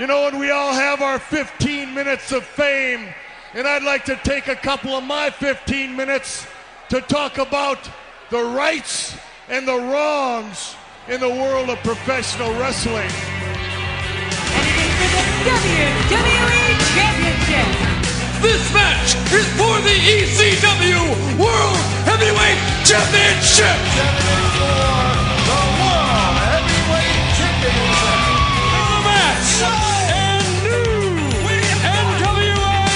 You know, and we all have our 15 minutes of fame, and I'd like to take a couple of my 15 minutes to talk about the rights and the wrongs in the world of professional wrestling. And it is for the WWE Championship. This match is for the ECW World Heavyweight Championship. 7 and 4, the World Heavyweight Championship. The match and new NWA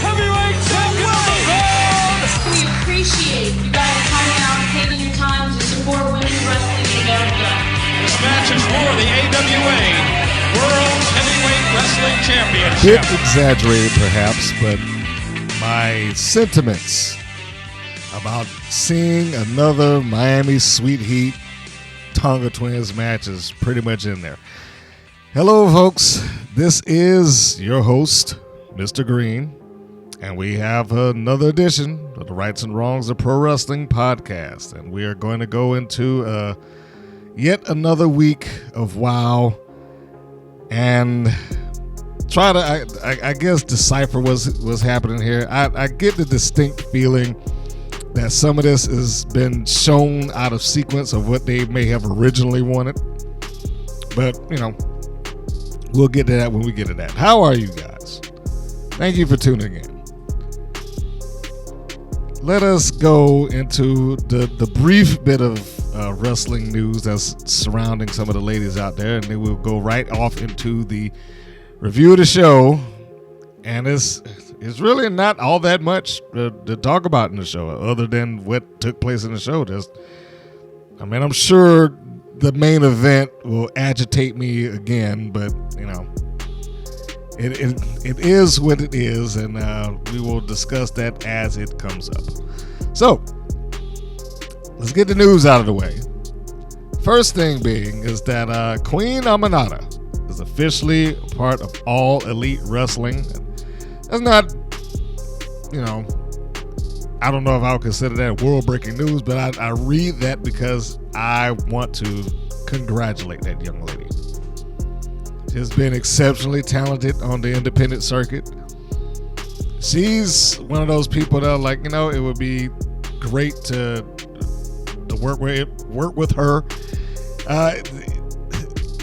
Heavyweight Champion of the world. We appreciate you guys coming out and taking your time to support women's wrestling in America. This match is for the AWA World Heavyweight Wrestling Championship. Bit exaggerated perhaps, but my sentiments about seeing another Miami Sweet Heat Tonga Twins match is pretty much in there. Hello folks, this is your host, Mr. Green, and we have another edition of the Rights and Wrongs of Pro Wrestling podcast, and we are going to go into yet another week of WoW and try to, I guess, decipher what's happening here. I get the distinct feeling that some of this has been shown out of sequence of what they may have originally wanted. But, you know, we'll get to that when we get to that. How are you guys? Thank you for tuning in. Let us go into the brief bit of wrestling news that's surrounding some of the ladies out there, and then we'll go right off into the review of the show. And it's really not all that much to talk about in the show other than what took place in the show. I'm sure the main event will agitate me again, but you know, it is what it is, and we will discuss that as it comes up. So let's get the news out of the way. First thing being is that Queen Aminata is officially a part of All Elite Wrestling. That's not, you know, I don't know if I would consider that world-breaking news, but I read that because I want to congratulate that young lady. She's been exceptionally talented on the independent circuit. She's one of those people that are like, you know, it would be great to work with her.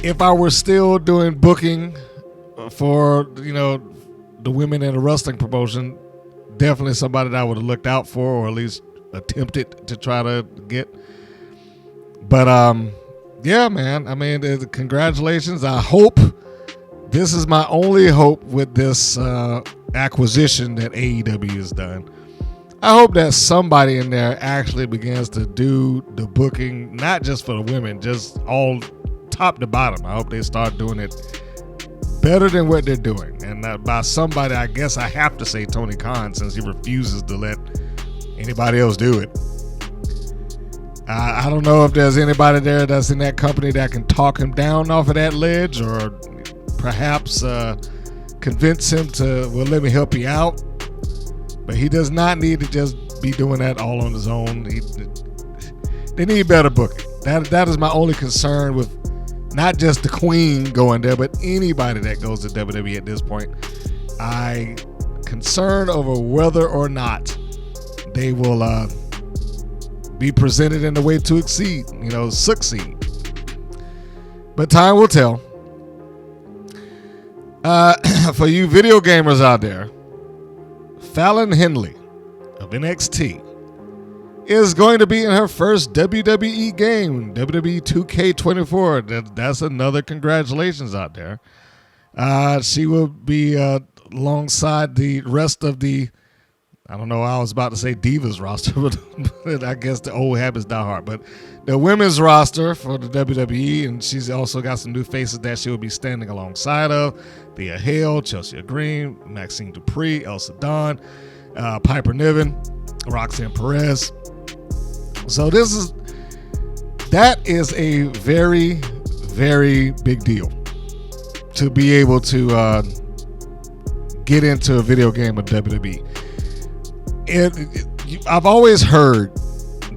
If I were still doing booking for, you know, the women in the wrestling promotion, definitely somebody that I would have looked out for, or at least attempted to try to get. But yeah, man, I mean, congratulations. I hope this is my only hope with this acquisition that AEW has done. I hope that somebody in there actually begins to do the booking, not just for the women, just all top to bottom. I hope they start doing it better than what they're doing. And by somebody, I guess I have to say Tony Khan, since he refuses to let anybody else do it. I don't know if there's anybody there that's in that company that can talk him down off of that ledge, or perhaps convince him to, well, let me help you out. But he does not need to just be doing that all on his own. They need better booking. That is my only concern with not just the Queen going there, but anybody that goes to WWE at this point. I'm concerned over whether or not they will be presented in the way to succeed. But time will tell. For you video gamers out there, Fallon Henley of NXT is going to be in her first WWE game, WWE 2K24. That's another congratulations out there. She will be alongside the rest of the, I don't know, I was about to say Divas roster, but I guess the old habits die hard. But the women's roster for the WWE, and she's also got some new faces that she will be standing alongside of. Thea Hale, Chelsea Green, Maxine Dupree, Elsa Dawn, Piper Niven, Roxanne Perez. So that is a very, very big deal to be able to get into a video game of WWE. I've always heard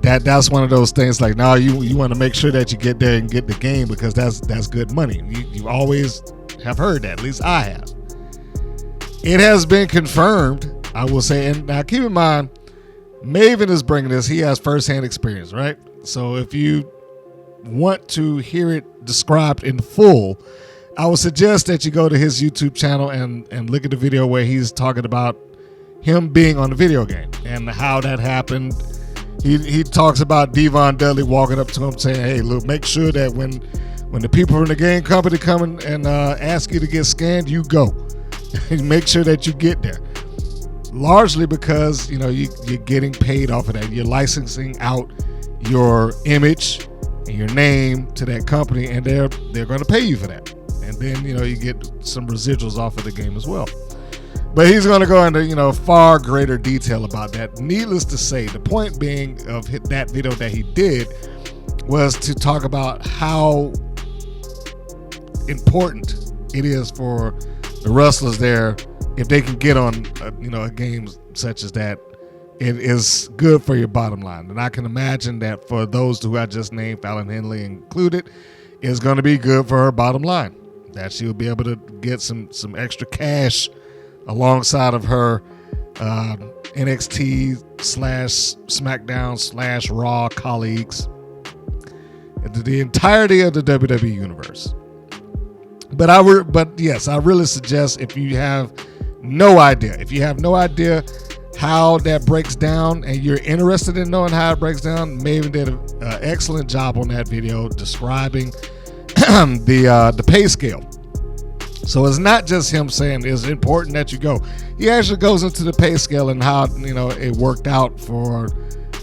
that's one of those things like, no, you want to make sure that you get there and get the game because that's good money. You always have heard that. At least I have. It has been confirmed, I will say. And now keep in mind, Maven is bringing this. He has firsthand experience, right? So if you want to hear it described in full, I would suggest that you go to his YouTube channel and look at the video where he's talking about him being on the video game and how that happened. He talks about Devon Dudley walking up to him saying, hey, look, make sure that when the people from the game company come and ask you to get scanned, you go. Make sure that you get there. Largely because, you know, you're getting paid off of that. You're licensing out your image and your name to that company, and they're going to pay you for that. And then, you know, you get some residuals off of the game as well. But he's going to go into, you know, far greater detail about that. Needless to say, the point being of that video that he did was to talk about how important it is for the wrestlers there, if they can get on, a game such as that. It is good for your bottom line. And I can imagine that for those who I just named, Fallon Henley included, is going to be good for her bottom line. That she'll be able to get some extra cash alongside of her NXT/SmackDown/Raw colleagues, the entirety of the WWE universe. But yes, I really suggest if you have no idea how that breaks down and you're interested in knowing how it breaks down, Maven did an excellent job on that video describing the pay scale. So it's not just him saying it's important that you go. He actually goes into the pay scale and how, you know, it worked out for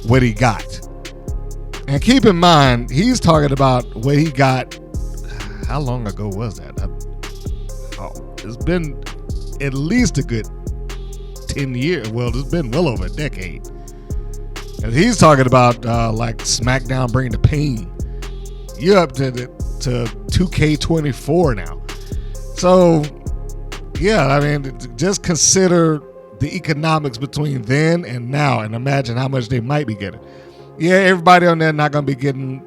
what he got. And keep in mind, he's talking about what he got. How long ago was that? It's been at least a good 10 years. Well, it's been well over a decade. And he's talking about like SmackDown bringing the pain. You're up to 2K24 now. So, yeah, I mean, just consider the economics between then and now and imagine how much they might be getting. Yeah, everybody on there not going to be getting,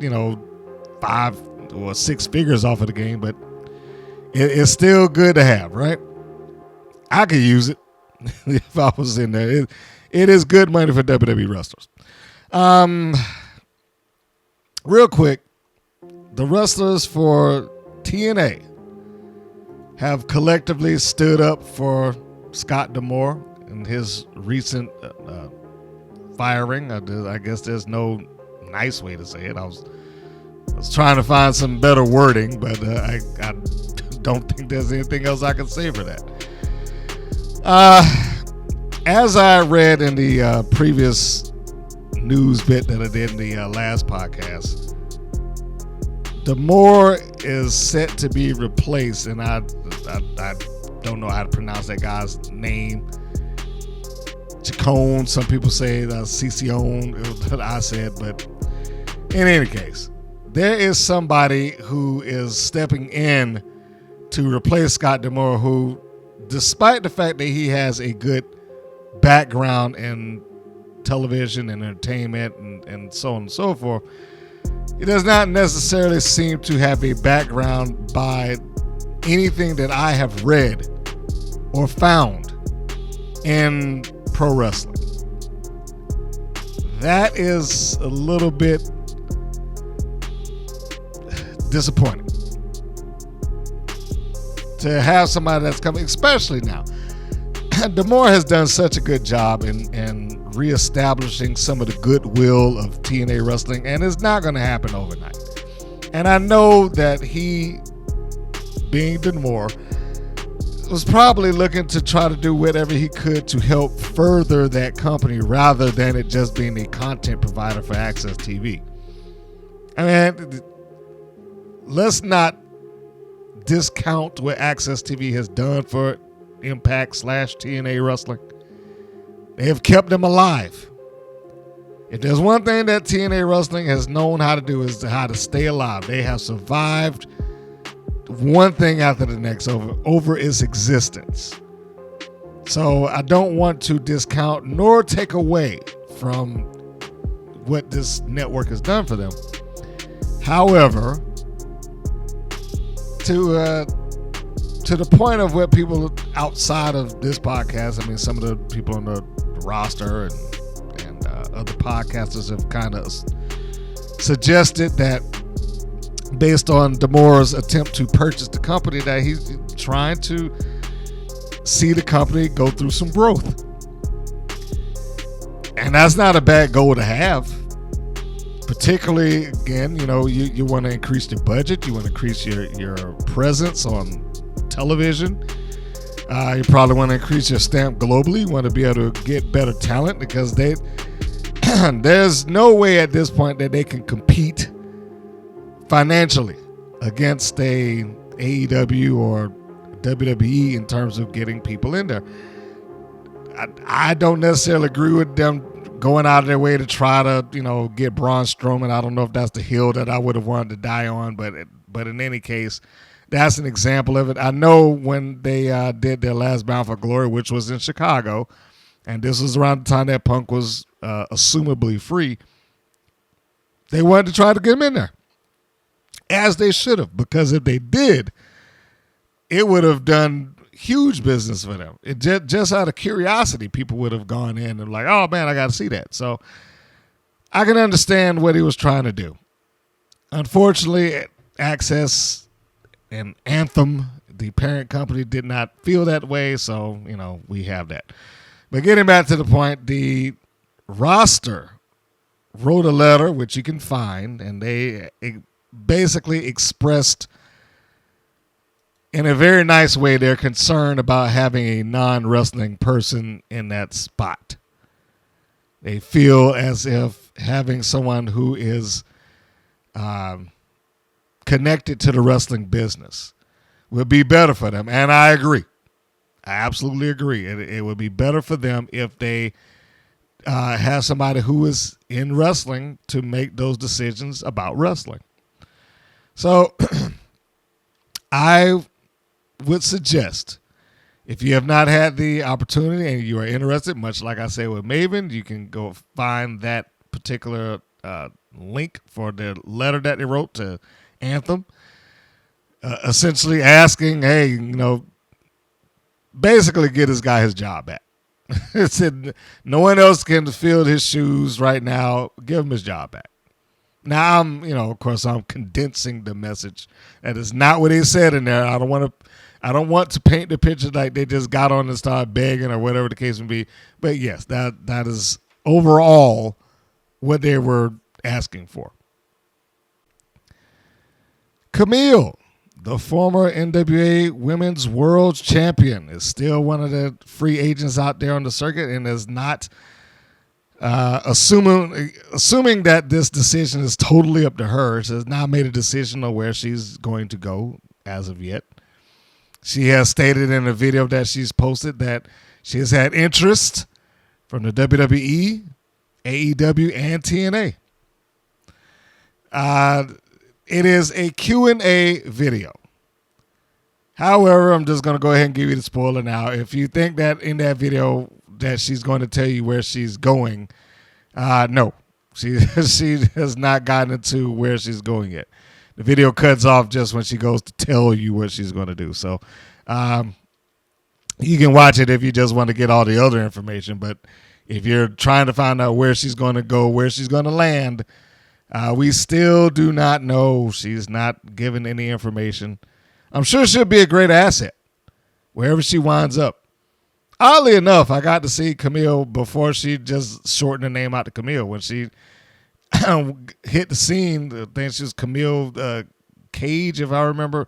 5 or 6 figures off of the game, but it's still good to have, right? I could use it if I was in there. It is good money for WWE wrestlers. Real quick, the wrestlers for TNA have collectively stood up for Scott D'Amore in his recent firing. I guess there's no nice way to say it. I was trying to find some better wording, but I don't think there's anything else I can say for that. As I read in the previous news bit that I did in the last podcast, D'Amore is set to be replaced, and I don't know how to pronounce that guy's name. Chacon, some people say Cicion, what I said, but in any case, there is somebody who is stepping in to replace Scott D'Amore, who, despite the fact that he has a good background in television and entertainment and so on and so forth, he does not necessarily seem to have a background by anything that I have read or found in pro wrestling. That is a little bit disappointing. To have somebody that's coming, especially now. D'Amore has done such a good job in reestablishing some of the goodwill of TNA wrestling, and it's not going to happen overnight. And I know that he, being D'Amore, was probably looking to try to do whatever he could to help further that company rather than it just being a content provider for Access TV. I mean, let's not discount what Access TV has done for Impact/TNA wrestling. They have kept them alive. If there's one thing that TNA wrestling has known how to do, is how to stay alive. They have survived one thing after the next over its existence. So I don't want to discount nor take away from what this network has done for them. However, to to the point of where people outside of this podcast, I mean, some of the people on the roster and other podcasters have kind of suggested that based on D'Amore's attempt to purchase the company, that he's trying to see the company go through some growth. And that's not a bad goal to have. Particularly, again, you want to increase your budget. You want to increase your presence on television. You probably want to increase your stamp globally. You want to be able to get better talent because there's no way at this point that they can compete financially against a AEW or WWE in terms of getting people in there. I don't necessarily agree with them going out of their way to try to, get Braun Strowman. I don't know if that's the hill that I would have wanted to die on, but in any case, that's an example of it. I know when they did their last Bound for Glory, which was in Chicago, and this was around the time that Punk was assumably free, they wanted to try to get him in there, as they should have, because if they did, it would have done huge business for them. It just out of curiosity, people would have gone in and like, oh man, I got to see that. So I can understand what he was trying to do. Unfortunately, Access and Anthem, the parent company, did not feel that way. So, we have that. But getting back to the point, the roster wrote a letter, which you can find, and they basically expressed in a very nice way their concern about having a non-wrestling person in that spot. They feel as if having someone who is connected to the wrestling business would be better for them. And I agree. I absolutely agree. It would be better for them if they have somebody who is in wrestling to make those decisions about wrestling. So I would suggest, if you have not had the opportunity and you are interested, much like I say with Maven, you can go find that particular link for the letter that they wrote to Anthem, essentially asking, hey, basically get this guy his job back. It said no one else can fill his shoes right now. Give him his job back. Now of course I'm condensing the message. That is not what he said in there. I don't want to paint the picture like they just got on and started begging or whatever the case may be. But yes, that is overall what they were asking for. Camille, the former NWA Women's World Champion, is still one of the free agents out there on the circuit and is not assuming that this decision is totally up to her. She has not made a decision on where she's going to go as of yet. She has stated in a video that she's posted that she has had interest from the WWE, AEW, and TNA. It is a Q&A video. However, I'm just going to go ahead and give you the spoiler now. If you think that in that video that she's going to tell you where she's going, no. She has not gotten into where she's going yet. The video cuts off just when she goes to tell you what she's going to do. So you can watch it if you just want to get all the other information. But if you're trying to find out where she's going to go, where she's going to land, we still do not know. She's not given any information. I'm sure she'll be a great asset wherever she winds up. Oddly enough, I got to see Camille before she just shortened the name out to Camille. When she hit the scene, I think she was Camille Cage, if I remember.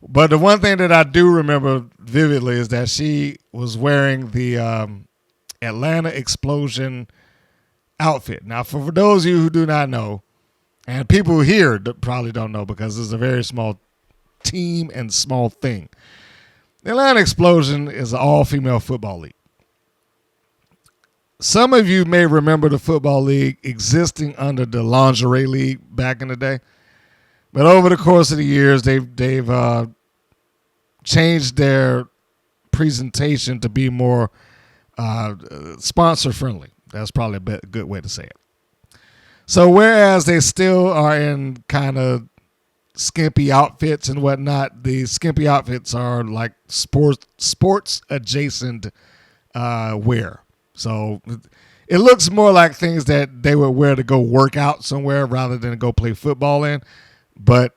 But the one thing that I do remember vividly is that she was wearing the Atlanta Explosion outfit. Now, for those of you who do not know, and people here probably don't know because it's a very small team and small thing, the Atlanta Explosion is an all-female football league. Some of you may remember the football league existing under the lingerie league back in the day. But over the course of the years, they've changed their presentation to be more sponsor-friendly. That's probably a good way to say it. So whereas they still are in kind of skimpy outfits and whatnot. The skimpy outfits are like sports adjacent wear. So it looks more like things that they would wear to go work out somewhere rather than go play football in. But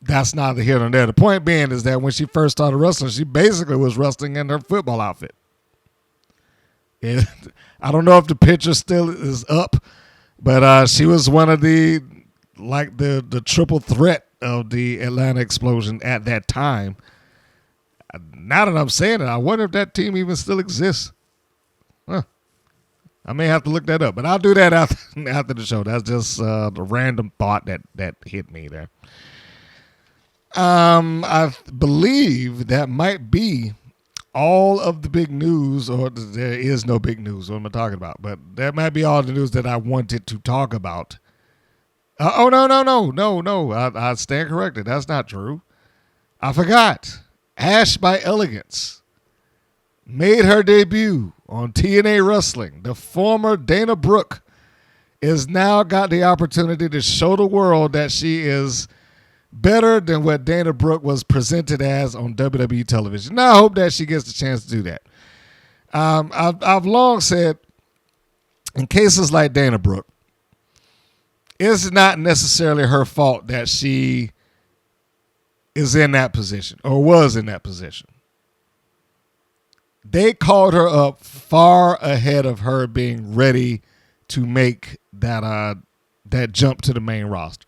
that's neither here nor there. The point being is that when she first started wrestling, she basically was wrestling in her football outfit. And I don't know if the picture still is up, but she was one of the triple threat of the Atlanta explosion at that time. Now that I'm saying it, I wonder if that team even still exists. Huh. I may have to look that up, but I'll do that after the show. That's just the random thought that hit me there. I believe that might be all of the big news, or there is no big news. What am I talking about? But that might be all the news that I wanted to talk about. No. I stand corrected. That's not true. I forgot. Ash by Elegance made her debut on TNA Wrestling. The former Dana Brooke is now got the opportunity to show the world that she is better than what Dana Brooke was presented as on WWE television. Now I hope that she gets the chance to do that. I've long said, in cases like Dana Brooke, it's not necessarily her fault that she is in that position or was in that position. They called her up far ahead of her being ready to make that jump to the main roster.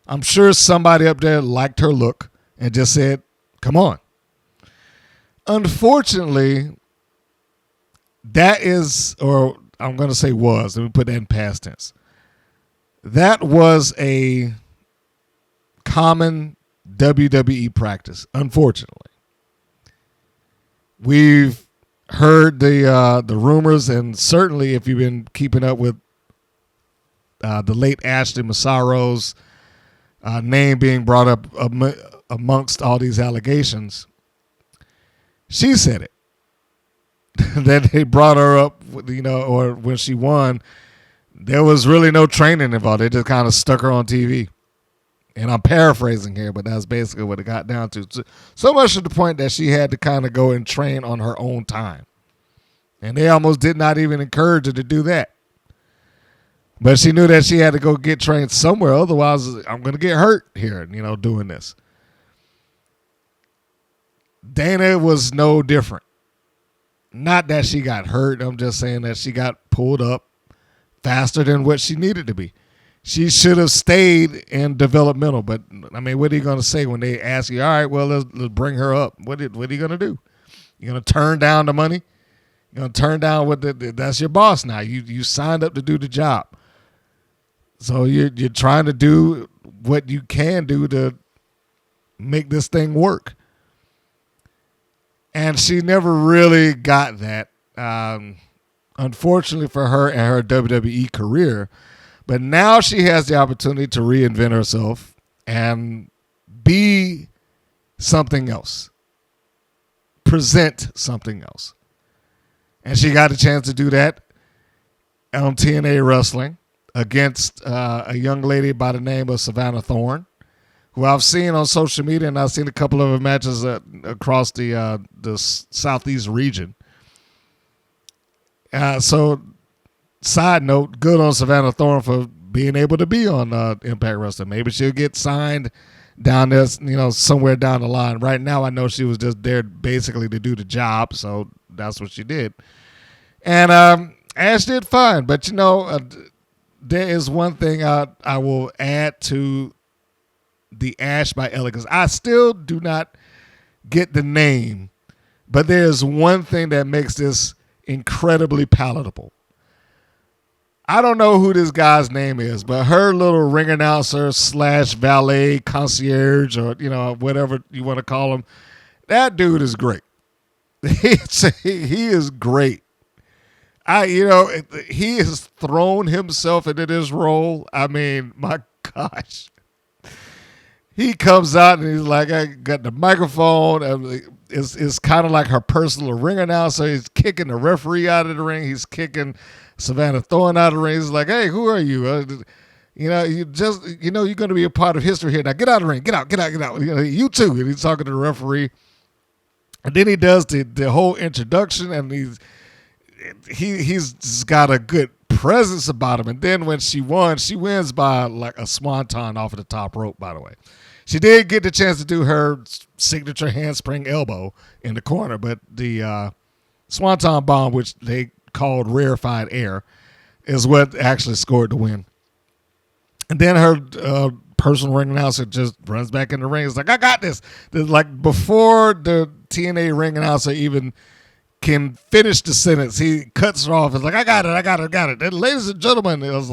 I'm sure somebody up there liked her look and just said, come on. Unfortunately, that is, or I'm going to say was, let me put that in past tense. That was a common WWE practice, unfortunately. We've heard the rumors, and certainly if you've been keeping up with the late Ashley Massaro's name being brought up amongst all these allegations, she said it. That they brought her up, or when she won, there was really no training involved. They just kind of stuck her on TV. And I'm paraphrasing here, but that's basically what it got down to. So much to the point that she had to kind of go and train on her own time. And they almost did not even encourage her to do that. But she knew that she had to go get trained somewhere. Otherwise, I'm going to get hurt here, doing this. Dana was no different. Not that she got hurt. I'm just saying that she got pulled up faster than what she needed to be. She should have stayed in developmental. But, I mean, what are you going to say when they ask you, all right, well, let's bring her up? What are you going to do? You're going to turn down the money? You're going to turn down that's your boss now. You signed up to do the job. So you're trying to do what you can do to make this thing work. And she never really got that, unfortunately for her and her WWE career. But now she has the opportunity to reinvent herself and be something else. Present something else. And she got a chance to do that on TNA Wrestling against a young lady by the name of Savannah Thorne, who I've seen on social media, and I've seen a couple of her matches across the Southeast region. So, side note, good on Savannah Thorne for being able to be on Impact Wrestling. Maybe she'll get signed down there, somewhere down the line. Right now, I know she was just there basically to do the job, so that's what she did. And Ash did fine, but there is one thing I will add to the Ash by Elegance. I still do not get the name, but there is one thing that makes this incredibly palatable. I don't know who this guy's name is, but her little ring announcer / valet concierge, or whatever you want to call him, that dude is great. He is great. He has thrown himself into this role. I mean, my gosh. He comes out and he's like, I got the microphone. It's kind of like her personal ring announcer. He's kicking the referee out of the ring. He's kicking Savannah Thorne out of the ring. He's like, hey, who are you? you're going to be a part of history here. Now get out of the ring. Get out. You too. And he's talking to the referee. And then he does the whole introduction, and he's just got a good presence about him. And then when she wins by like a swanton off of the top rope, by the way. She did get the chance to do her signature handspring elbow in the corner, but the swanton bomb, which they called rarefied air, is what actually scored the win. And then her personal ring announcer just runs back in the ring. It's like, I got this. Like before the TNA ring announcer even can finish the sentence, he cuts her off. It's like, I got it. And ladies and gentlemen, it was,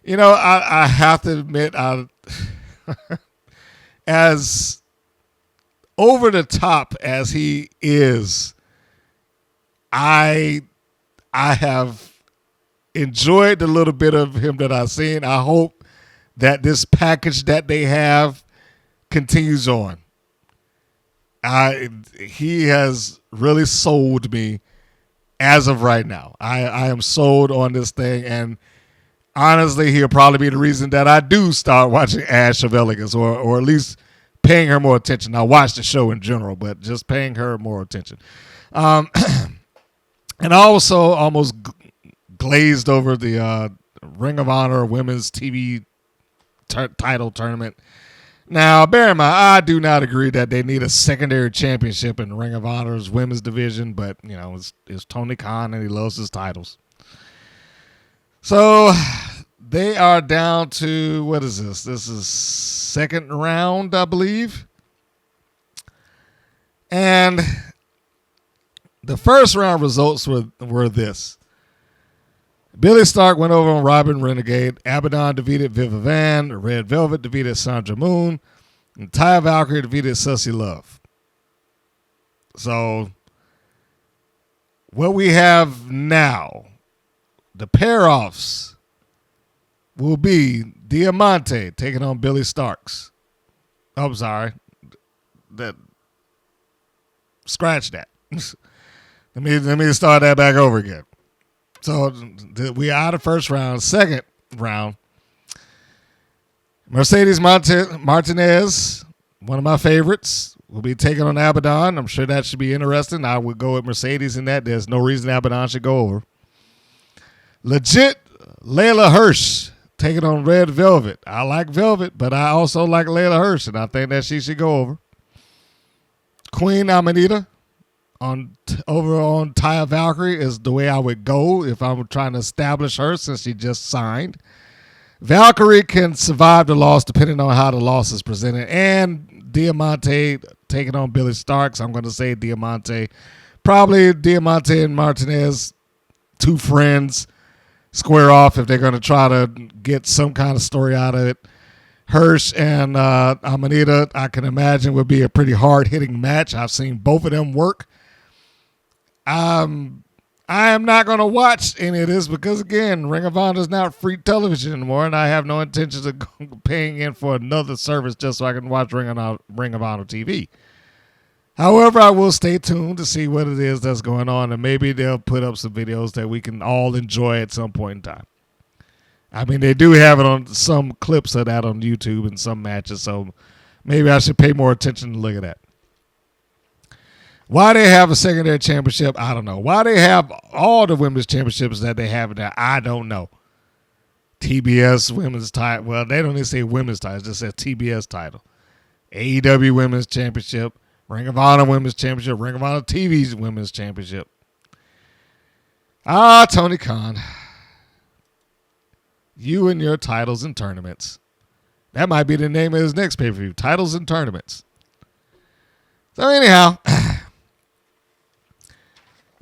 I have to admit, as over the top as he is, I have enjoyed the little bit of him that I've seen. I hope that this package that they have continues on. He has really sold me as of right now. I am sold on this thing, and honestly, he'll probably be the reason that I do start watching Ash of Elegance, or at least paying her more attention. I watch the show in general, but just paying her more attention. And I also almost glazed over the Ring of Honor Women's TV title tournament. Now, bear in mind, I do not agree that they need a secondary championship in Ring of Honor's women's division, but, it's Tony Khan and he loves his titles. So they are down to, what is this? This is second round, I believe. And the first round results were this. Billy Stark went over on Robin Renegade. Abaddon defeated Viva Van. Red Velvet defeated Sandra Moon. And Taya Valkyrie defeated Sussy Love. So what we have now, the pair-offs will be Diamante taking on Billy Starks. Oh, I'm sorry. Scratch that. Let me start that back over again. So we are out of first round. Second round, Mercedes Martinez, one of my favorites, will be taking on Abaddon. I'm sure that should be interesting. I would go with Mercedes in that. There's no reason Abaddon should go over. Legit Layla Hirsch taking on Red Velvet. I like Velvet, but I also like Layla Hirsch, and I think that she should go over. Queen Amanita over on Taya Valkyrie is the way I would go if I'm trying to establish her, since she just signed. Valkyrie can survive the loss depending on how the loss is presented. And Diamante taking on Billy Starks. I'm going to say Diamante. Probably Diamante and Martinez, two friends, square off if they're going to try to get some kind of story out of it. Hirsch and Amanita, I can imagine, would be a pretty hard-hitting match. I've seen both of them work. I am not going to watch any of this because, again, Ring of Honor is not free television anymore, and I have no intentions of paying in for another service just so I can watch Ring of Honor TV. However, I will stay tuned to see what it is that's going on, and maybe they'll put up some videos that we can all enjoy at some point in time. I mean, they do have it on some clips of that on YouTube in some matches, so maybe I should pay more attention to look at that. Why they have a secondary championship, I don't know. Why they have all the women's championships that they have there, I don't know. TBS women's title. Well, they don't even say women's title. It just says TBS title. AEW women's championship. Ring of Honor women's championship. Ring of Honor TV's women's championship. Tony Khan. You and your titles and tournaments. That might be the name of his next pay-per-view. Titles and tournaments. So anyhow,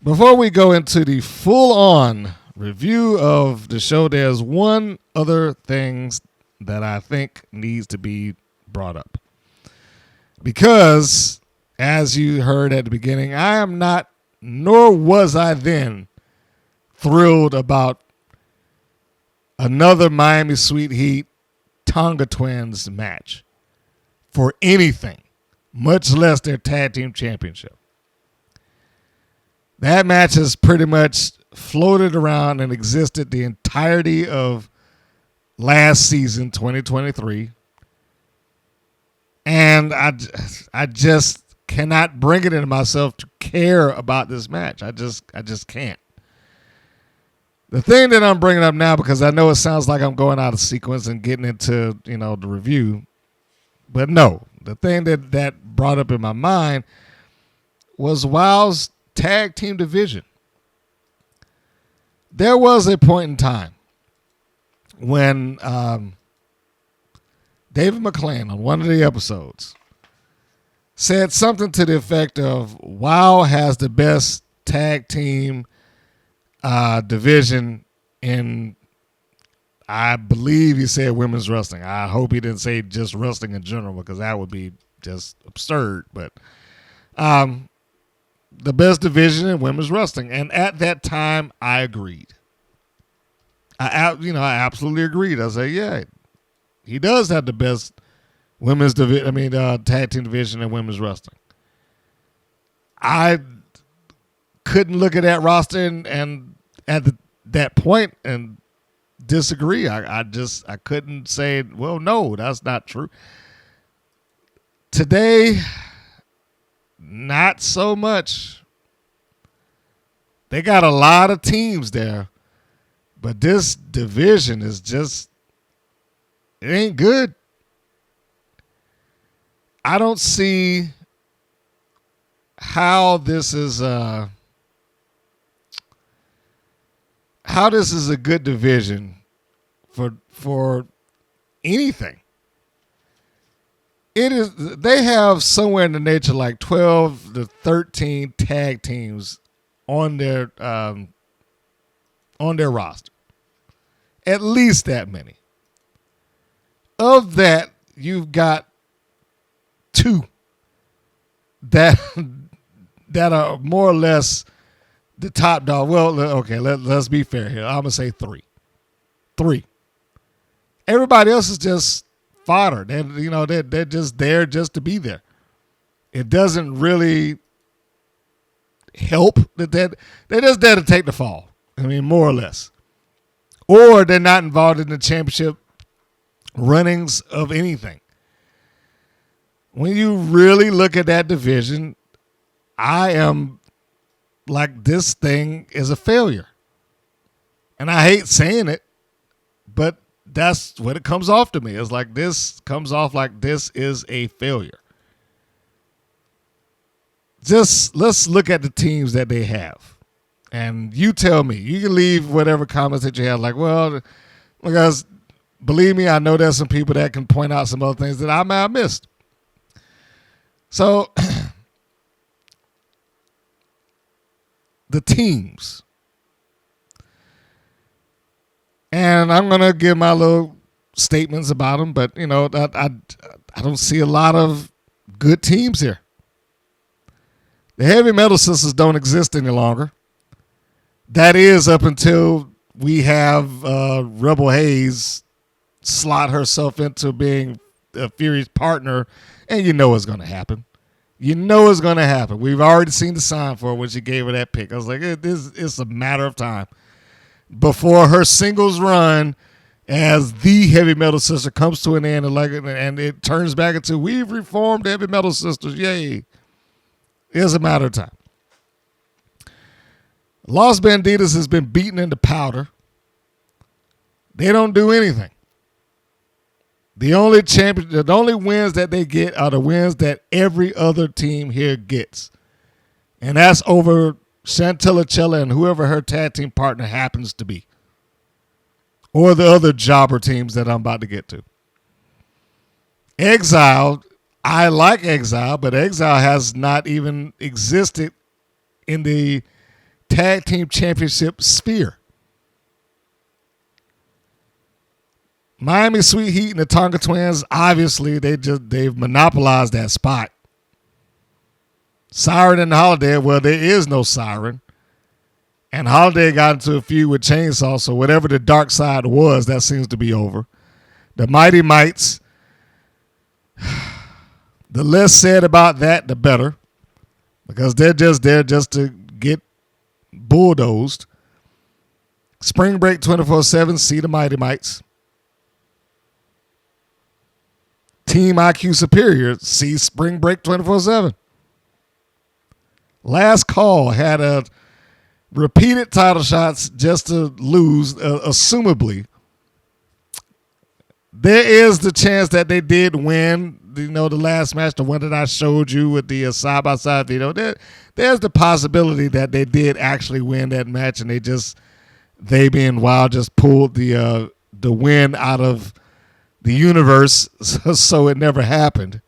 before we go into the full-on review of the show, there's one other thing that I think needs to be brought up. Because, as you heard at the beginning, I am not, nor was I then, thrilled about another Miami Sweet Heat Tonga Twins match for anything, much less their tag team championship. That match has pretty much floated around and existed the entirety of last season, 2023. And I just cannot bring it into myself to care about this match. I just can't. The thing that I'm bringing up now, because I know it sounds like I'm going out of sequence and getting into, the review, but no. The thing that brought up in my mind was WoW's tag team division. There was a point in time when David McLane on one of the episodes said something to the effect of, WoW has the best tag team division in, I believe he said women's wrestling. I hope he didn't say just wrestling in general, because that would be just absurd. But the best division in women's wrestling. And at that time, I agreed. I absolutely agreed. I said, yeah, he does have the best women's tag team division in women's wrestling. I couldn't look at that roster and at that point and disagree. I couldn't say, well, no, that's not true. Today, not so much. They got a lot of teams there, but this division is just, it ain't good. I don't see how this is a good division for anything. It is. They have somewhere in the nature like 12 to 13 tag teams on their roster. At least that many. Of that, you've got 2 that are more or less the top dog. Well, okay, let's be fair here. I'm gonna say 3. Everybody else is just fodder. They're just there just to be there. It doesn't really help that they're just there to take the fall. I mean, more or less. Or they're not involved in the championship runnings of anything. When you really look at that division, I am like, this thing is a failure. And I hate saying it, but that's what it comes off to me. It's like, this comes off like this is a failure. Just let's look at the teams that they have. And you tell me. You can leave whatever comments that you have. Like, well, because believe me, I know there's some people that can point out some other things that I may have missed. So, the teams. And I'm going to give my little statements about them, but, I don't see a lot of good teams here. The Heavy Metal Sisters don't exist any longer. That is up until we have Rebel Hayes slot herself into being a Fury's partner, and you know it's going to happen. You know it's going to happen. We've already seen the sign for it when she gave her that pick. I was like, it's a matter of time before her singles run as the Heavy Metal Sister comes to an end, and it turns back into, we've reformed Heavy Metal Sisters. Yay. It's a matter of time. Los Bandidas has been beaten into powder. They don't do anything. The only wins that they get are the wins that every other team here gets. And that's over Chantilly and whoever her tag team partner happens to be. Or the other jobber teams that I'm about to get to. Exile, I like Exile, but Exile has not even existed in the tag team championship sphere. Miami Sweet Heat and the Tonga Twins, obviously they've monopolized that spot. Siren and Holiday, well, there is no Siren. And Holiday got into a feud with Chainsaw, so whatever the dark side was, that seems to be over. The Mighty Mites, the less said about that, the better. Because they're just there just to get bulldozed. Spring Break 24/7, see the Mighty Mites. Team IQ Superior, see Spring Break 24/7. Last Call had a repeated title shots just to lose, assumably. There is the chance that they did win, the last match, the one that I showed you with the side-by-side video. There's the possibility that they did actually win that match, and they being wild just pulled the win out of the universe, so it never happened.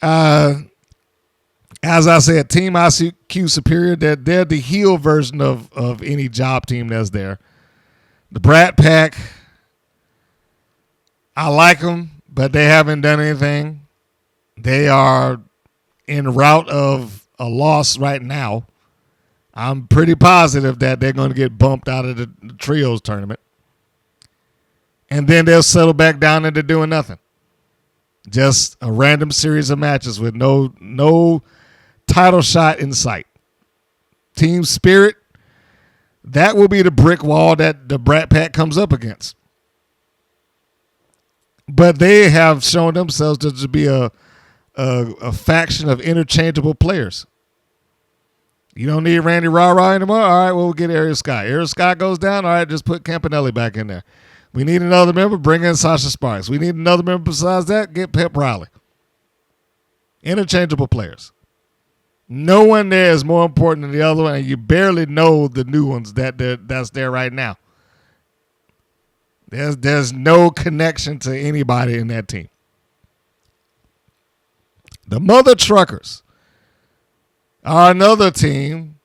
As I said, Team IQ Superior, they're the heel version of any job team that's there. The Brat Pack, I like them, but they haven't done anything. They are en route of a loss right now. I'm pretty positive that they're going to get bumped out of the trios tournament. And then they'll settle back down into doing nothing. Just a random series of matches with no title shot in sight. Team Spirit, that will be the brick wall that the Brat Pack comes up against. But they have shown themselves to be a faction of interchangeable players. You don't need Randy Rah-Rah anymore? All right, well, we'll get Ariel Scott. Ariel Scott goes down. All right, just put Campanelli back in there. We need another member, bring in Sasha Sparks. We need another member besides that, get Pep Riley. Interchangeable players. No one there is more important than the other one, and you barely know the new ones that's there right now. There's no connection to anybody in that team. The Mother Truckers are another team,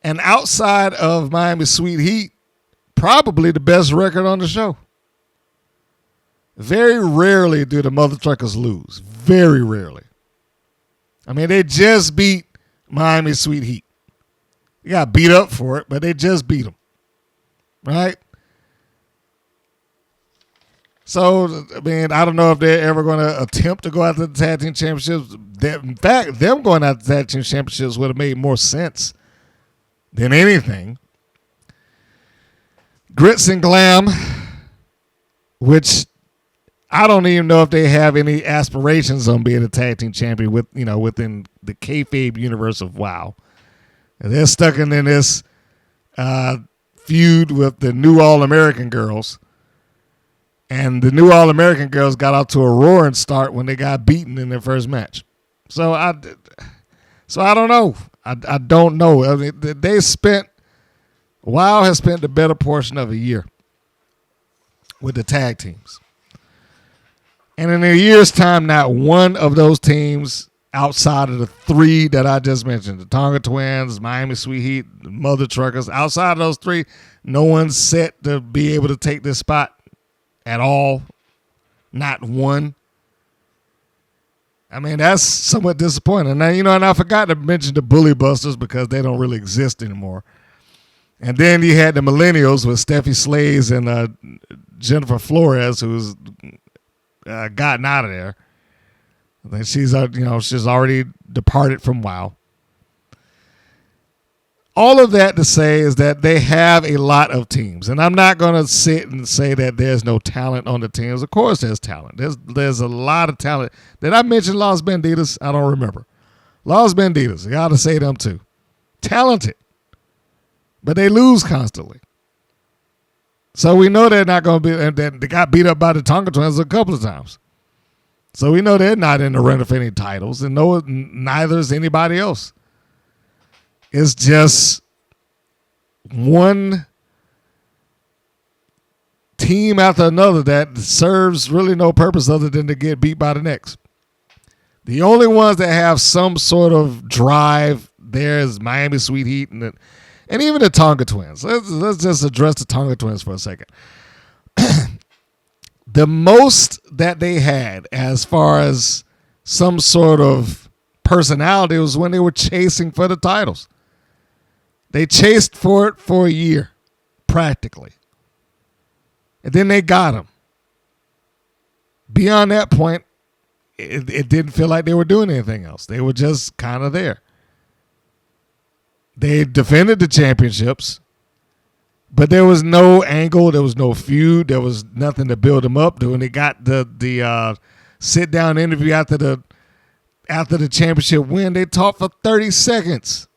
and outside of Miami Sweet Heat, probably the best record on the show. Very rarely do the Mother Truckers lose. Very rarely. I mean, they just beat Miami Sweet Heat. You got beat up for it, but they just beat them. Right? So, I mean, I don't know if they're ever going to attempt to go after the tag team championships. In fact, them going after the tag team championships would have made more sense than anything. Grits and Glam, which I don't even know if they have any aspirations on being a tag team champion within the kayfabe universe of WoW. And they're stuck in this feud with the new All-American girls. And the new All-American girls got out to a roaring start when they got beaten in their first match. So I don't know. I don't know. I mean, WoW has spent the better portion of a year with the tag teams. And in a year's time, not one of those teams outside of the three that I just mentioned, the Tonga Twins, Miami Sweet Heat, the Mother Truckers, outside of those three, no one's set to be able to take this spot at all. Not one. I mean, that's somewhat disappointing. Now, and I forgot to mention the Bully Busters because they don't really exist anymore. And then you had the Millennials with Steffi Slays and Jennifer Flores, who's gotten out of there. I think she's already departed from WoW. All of that to say is that they have a lot of teams, and I'm not going to sit and say that there's no talent on the teams. Of course, there's talent. There's a lot of talent. Did I mention Los Bandidas? I don't remember. Los Bandidas, I got to say them too. Talented. But they lose constantly. So we know they're not going to be, and they got beat up by the Tonga Twins a couple of times. So we know they're not in the run for any titles, and neither is anybody else. It's just one team after another that serves really no purpose other than to get beat by the next. The only ones that have some sort of drive there is Miami Sweet Heat and even the Tonga Twins. Let's just address the Tonga Twins for a second. The most that they had as far as some sort of personality was when they were chasing for the titles. They chased for it for a year, practically. And then they got them. Beyond that point, it didn't feel like they were doing anything else. They were just kind of there. They defended the championships, But there was no angle. There was no feud. There was nothing to build them up to. When they got the sit-down interview after the championship win, they talked for 30 seconds.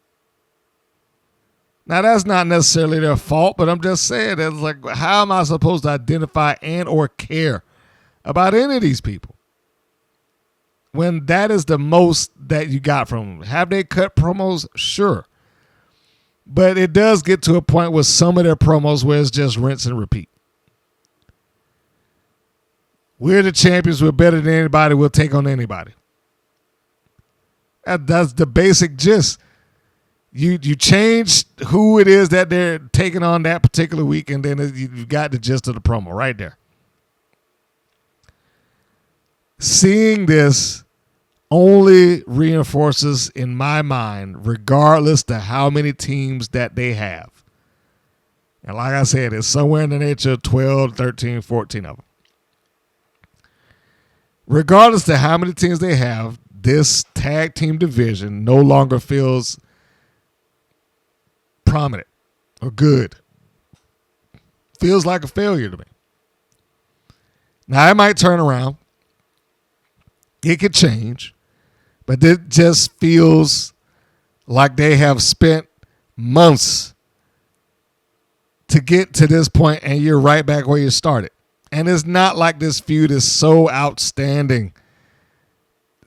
Now, that's not necessarily their fault, but I'm just saying, it's like, how am I supposed to identify and or care about any of these people when that is the most that you got from them? Have they cut promos? Sure. But it does get to a point with some of their promos where it's just rinse and repeat. We're the champions. We're better than anybody. We'll take on anybody. That's the basic gist. You change who it is that they're taking on that particular week, and then you've got the gist of the promo right there. Seeing this only reinforces in my mind, regardless to how many teams that they have. And like I said, it's somewhere in the nature of 12, 13, 14 of them. Regardless to how many teams they have, this tag team division no longer feels prominent or good. Feels like a failure to me. Now, it might turn around. It could change. But it just feels like they have spent months to get to this point, and you're right back where you started. And it's not like this feud is so outstanding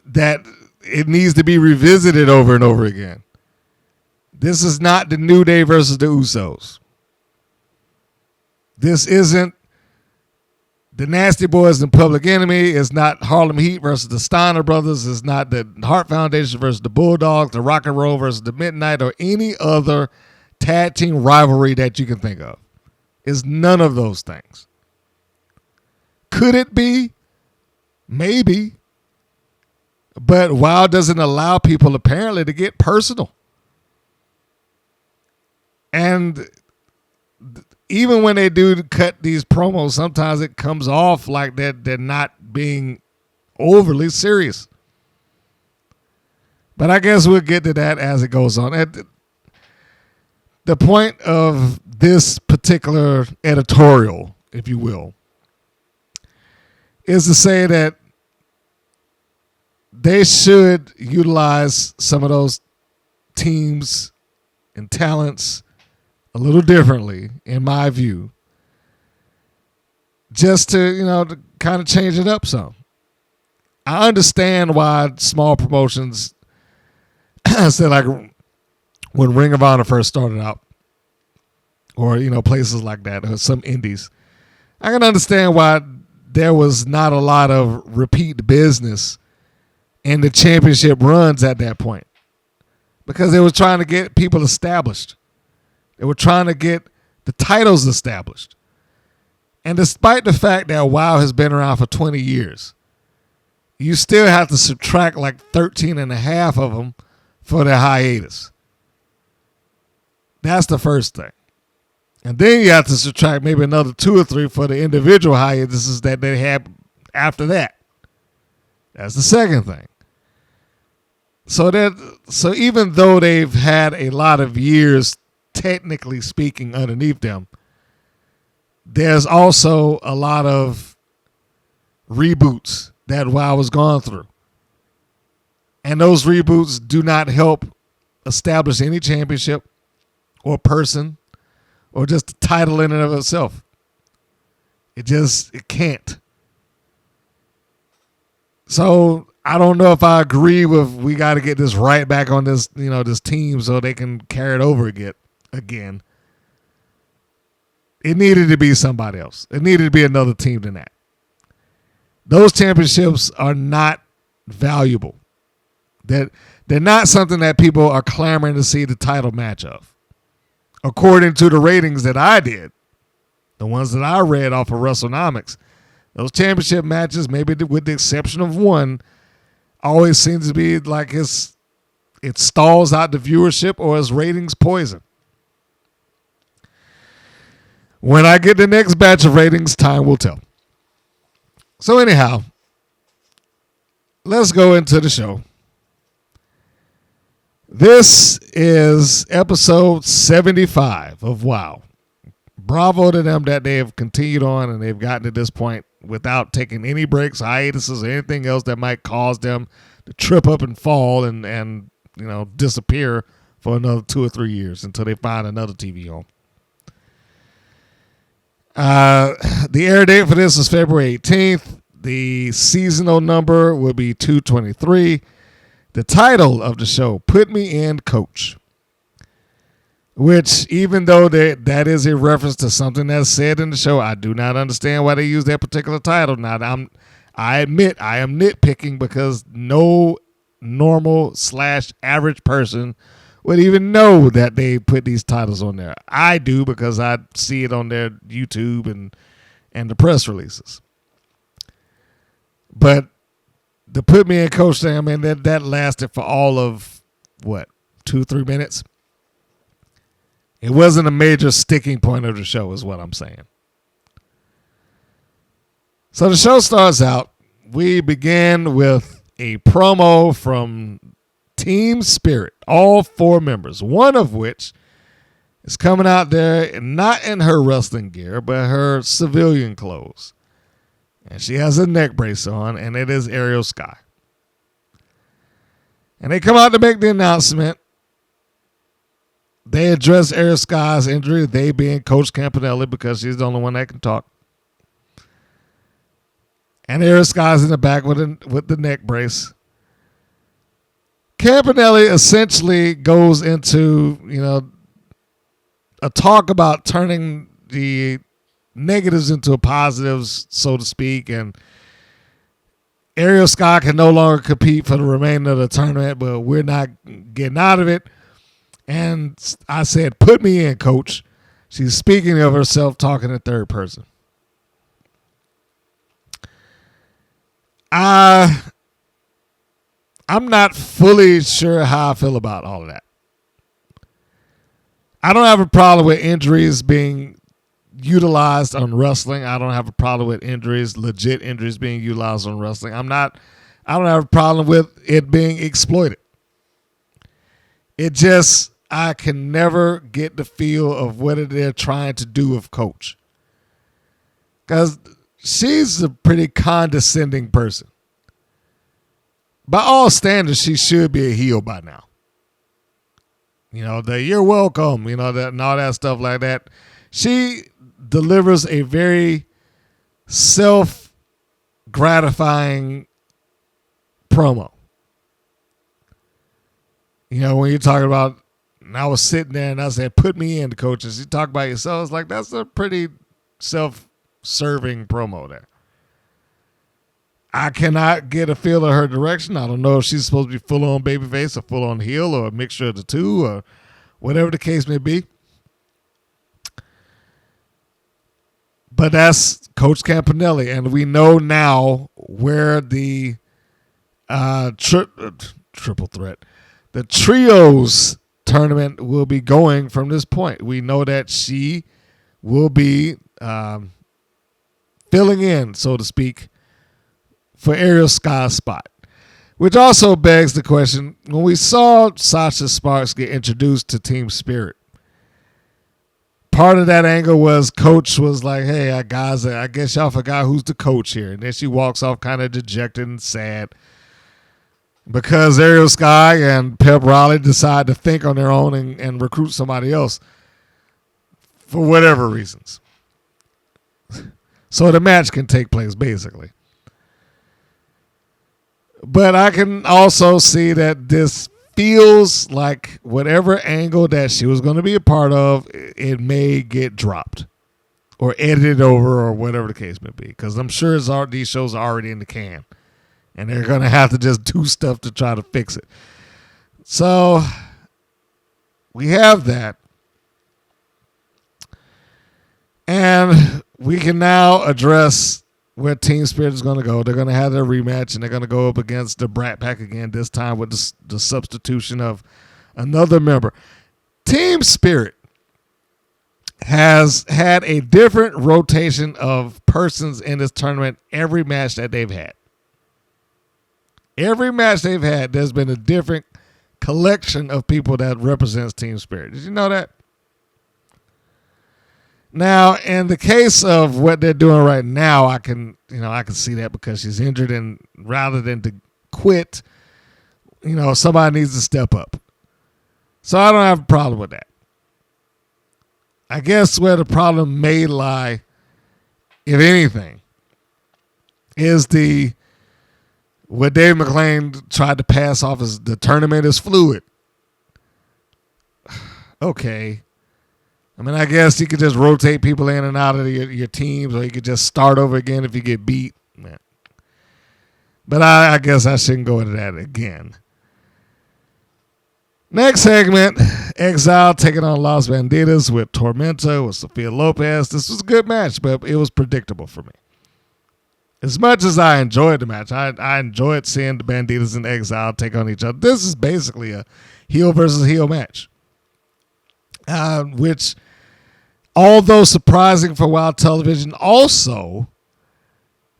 that it needs to be revisited over and over again. This is not the New Day versus the Usos. This isn't the Nasty Boys and Public Enemy. It's not Harlem Heat versus the Steiner Brothers. It's not the Hart Foundation versus the Bulldogs, the Rock and Roll versus the Midnight, or any other tag team rivalry that you can think of. It's none of those things. Could it be? Maybe. But WoW doesn't allow people apparently to get personal. And even when they do cut these promos, sometimes it comes off like they're not being overly serious. But I guess we'll get to that as it goes on. The point of this particular editorial, if you will, is to say that they should utilize some of those teams and talents a little differently, in my view, just to kind of change it up some. I understand why small promotions, say like when Ring of Honor first started out, or places like that, or some indies, I can understand why there was not a lot of repeat business in the championship runs at that point, because they were trying to get people established. They were trying to get the titles established. And despite the fact that WoW has been around for 20 years, you still have to subtract like 13 and a half of them for their hiatus. That's the first thing. And then you have to subtract maybe another 2 or 3 for the individual hiatuses that they had after that. That's the second thing. So even though they've had a lot of years, technically speaking, underneath them, there's also a lot of reboots that WoW has gone through. And those reboots do not help establish any championship or person or just the title in and of itself. It can't. So I don't know if I agree with we got to get this right back on this, this team so they can carry it over again. It needed to be somebody else. It needed to be another team than that. Those championships are not valuable. They're not something that people are clamoring to see the title match of. According to the ratings that I did, the ones that I read off of WrestleNomics, those championship matches, maybe with the exception of one, always seems to be like it stalls out the viewership or its ratings poison. When I get the next batch of ratings, time will tell. So anyhow, let's go into the show. This is episode 75 of WoW, bravo to them that they have continued on and they've gotten to this point without taking any breaks, hiatuses, or anything else that might cause them to trip up and fall and disappear for another 2 or 3 years until they find another TV home. The air date for this is February 18th. The seasonal number will be 223. The title of the show, Put Me In, Coach. Which, even though that is a reference to something that's said in the show, I do not understand why they use that particular title. Now, I admit I am nitpicking because no normal / average person would even know that they put these titles on there. I do because I see it on their YouTube and the press releases. But the Put Me In, Coach thing, I mean, that lasted for all of, 2-3 minutes? It wasn't a major sticking point of the show is what I'm saying. So the show starts out. We begin with a promo from Team Spirit, all 4 members, one of which is coming out there not in her wrestling gear, but her civilian clothes. And she has a neck brace on, and it is Ariel Sky. And they come out to make the announcement. They address Ariel Sky's injury, they being Coach Campanelli, because she's the only one that can talk. And Ariel Sky's in the back with the neck brace. Campanelli essentially goes into, a talk about turning the negatives into positives, so to speak, and Ariel Sky can no longer compete for the remainder of the tournament, but we're not getting out of it. And I said, put me in, Coach. She's speaking of herself, talking in third person. I'm not fully sure how I feel about all of that. I don't have a problem with injuries being utilized on wrestling. I don't have a problem with legit injuries being utilized on wrestling. I don't have a problem with it being exploited. It just, I can never get the feel of what they're trying to do with Coach. Because she's a pretty condescending person. By all standards, she should be a heel by now. You're welcome, that and all that stuff like that. She delivers a very self-gratifying promo. When you're talking about, and I was sitting there and I said, put me in, Coach. And you talk about yourself. It's like, that's a pretty self-serving promo there. I cannot get a feel of her direction. I don't know if she's supposed to be full-on babyface or full-on heel or a mixture of the two or whatever the case may be. But that's Coach Campanelli, and we know now where the triple threat, the trios tournament will be going from this point. We know that she will be filling in, so to speak, for Ariel Sky's spot. Which also begs the question, when we saw Sasha Sparks get introduced to Team Spirit, part of that angle was Coach was like, hey, guys, I guess y'all forgot who's the coach here. And then she walks off kind of dejected and sad because Ariel Sky and Pep Riley decide to think on their own and recruit somebody else for whatever reasons. So the match can take place, basically. But I can also see that this feels like whatever angle that she was going to be a part of, it may get dropped or edited over or whatever the case may be. Because I'm sure these shows are already in the can. And they're going to have to just do stuff to try to fix it. So we have that. And we can now address where Team Spirit is going to go. They're going to have their rematch, and they're going to go up against the Brat Pack again, this time with the substitution of another member. Team Spirit has had a different rotation of persons in this tournament every match that they've had. Every match they've had, there's been a different collection of people that represents Team Spirit. Did you know that? Now, in the case of what they're doing right now, I can see that because she's injured, and rather than to quit, somebody needs to step up. So I don't have a problem with that. I guess where the problem may lie, if anything, is what Dave McLane tried to pass off as the tournament is fluid. Okay. I mean, I guess you could just rotate people in and out of your teams, or you could just start over again if you get beat. Man. But I guess I shouldn't go into that again. Next segment, Exile taking on Los Bandidas with Tormenta, with Sophia Lopez. This was a good match, but it was predictable for me. As much as I enjoyed the match, I enjoyed seeing the Bandidas and Exile take on each other. This is basically a heel versus heel match, which, although surprising for Wild Television, also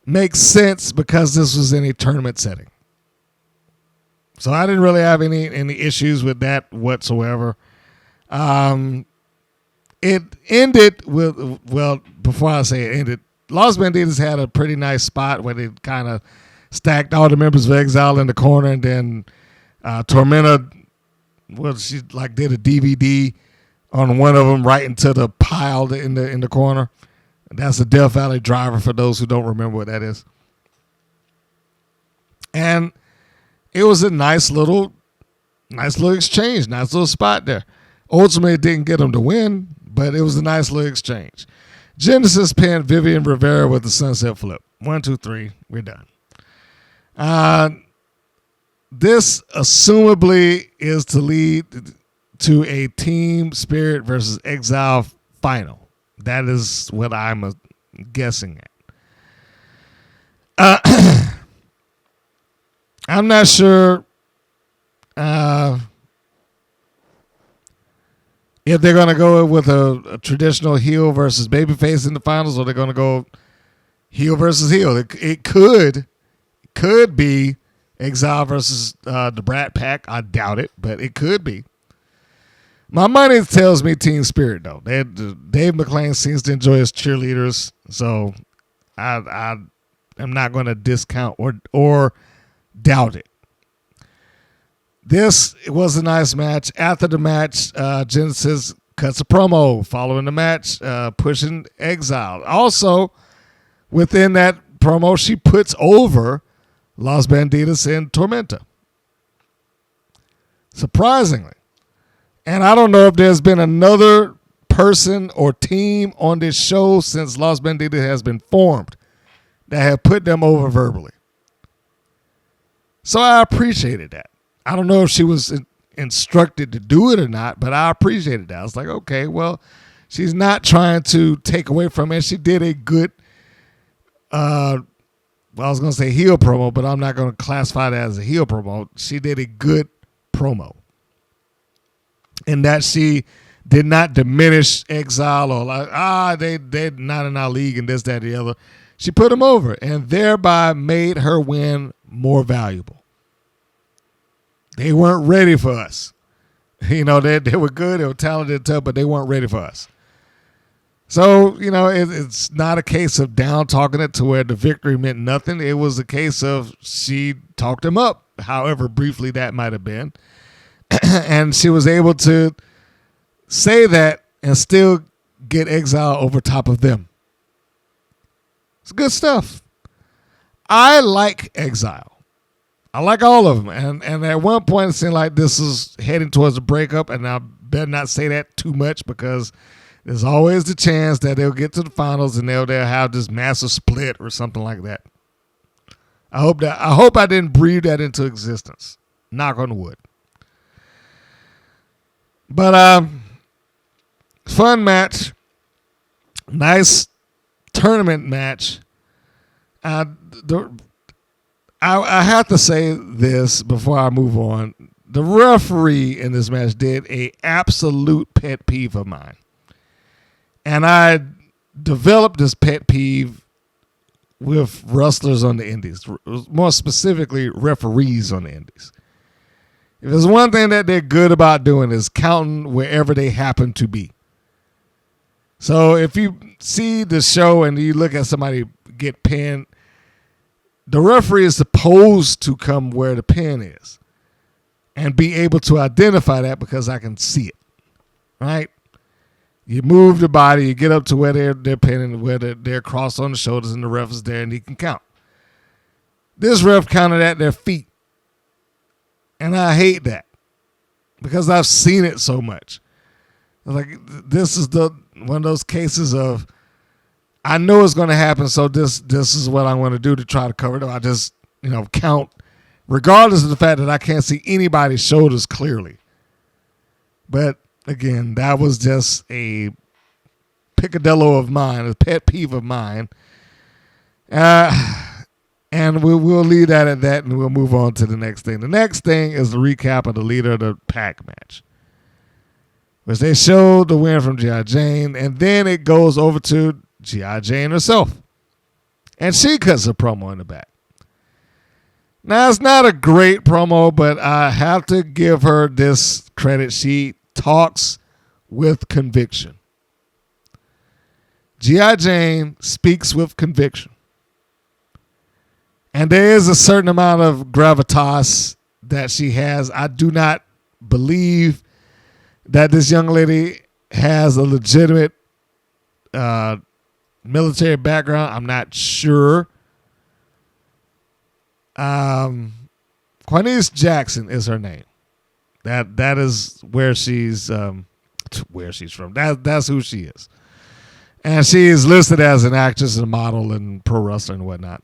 makes sense because this was in a tournament setting. So I didn't really have any issues with that whatsoever. It ended with, well, before I say it ended, Los Bandidas had a pretty nice spot where they kind of stacked all the members of Exile in the corner, and then Tormenta, she like did a DVD on one of them right into the pile in the corner. That's a Death Valley Driver for those who don't remember what that is. And it was a nice little exchange, nice little spot there. Ultimately, it didn't get them to win, but it was a nice little exchange. Genesis pinned Vivian Rivera with the sunset flip. 1, 2, 3, we're done. This assumably is to lead to a Team Spirit versus Exile final. That is what I'm guessing at. I'm not sure if they're going to go with a traditional heel versus babyface in the finals, or they're going to go heel versus heel. It could be Exile versus the Brat Pack. I doubt it, but it could be. My money tells me Team Spirit, though. Dave McLane seems to enjoy his cheerleaders, so I am not going to discount or doubt it. It was a nice match. After the match, Genesis cuts a promo following the match, pushing Exile. Also, within that promo, she puts over Los Bandidas and Tormenta. Surprisingly. And I don't know if there's been another person or team on this show since Los Bandidas has been formed that have put them over verbally. So I appreciated that. I don't know if she was instructed to do it or not, but I appreciated that. I was like, okay, well, she's not trying to take away from it. She did a good, I was going to say heel promo, but I'm not going to classify that as a heel promo. She did a good promo in that she did not diminish Exile or like, they're not in our league and this, that, the other. She put them over and thereby made her win more valuable. They weren't ready for us. They were good, they were talented, but they weren't ready for us. So, it's not a case of down talking it to where the victory meant nothing. It was a case of she talked him up, however briefly that might have been. And she was able to say that and still get Exile over top of them. It's good stuff. I like Exile. I like all of them. And at one point, it seemed like this is heading towards a breakup, and I better not say that too much because there's always the chance that they'll get to the finals and they'll have this massive split or something like that. I hope I didn't breathe that into existence. Knock on wood. But fun match. Nice tournament match. I have to say this before I move on. The referee in this match did an absolute pet peeve of mine. And I developed this pet peeve with wrestlers on the indies, more specifically referees on the indies. If there's one thing that they're good about doing is counting wherever they happen to be. So if you see the show and you look at somebody get pinned, the referee is supposed to come where the pin is and be able to identify that because I can see it, right? You move the body, you get up to where they're pinning, where they're crossed on the shoulders, and the ref is there and he can count. This ref counted at their feet. And I hate that because I've seen it so much. Like, this is one of those cases of, I know it's going to happen, so this is what I'm going to do to try to cover it up. I just, count, regardless of the fact that I can't see anybody's shoulders clearly. But, again, that was just a picadillo of mine, a pet peeve of mine. And we'll leave that at that, and we'll move on to the next thing. The next thing is the recap of the Leader of the Pack match, which they showed the win from G.I. Jane, and then it goes over to G.I. Jane herself, and she cuts a promo in the back. Now, it's not a great promo, but I have to give her this credit. She talks with conviction. G.I. Jane speaks with conviction. And there is a certain amount of gravitas that she has. I do not believe that this young lady has a legitimate military background. I'm not sure. Quanice Jackson is her name. That is where she's from. That's who she is. And she is listed as an actress and a model and pro wrestler and whatnot.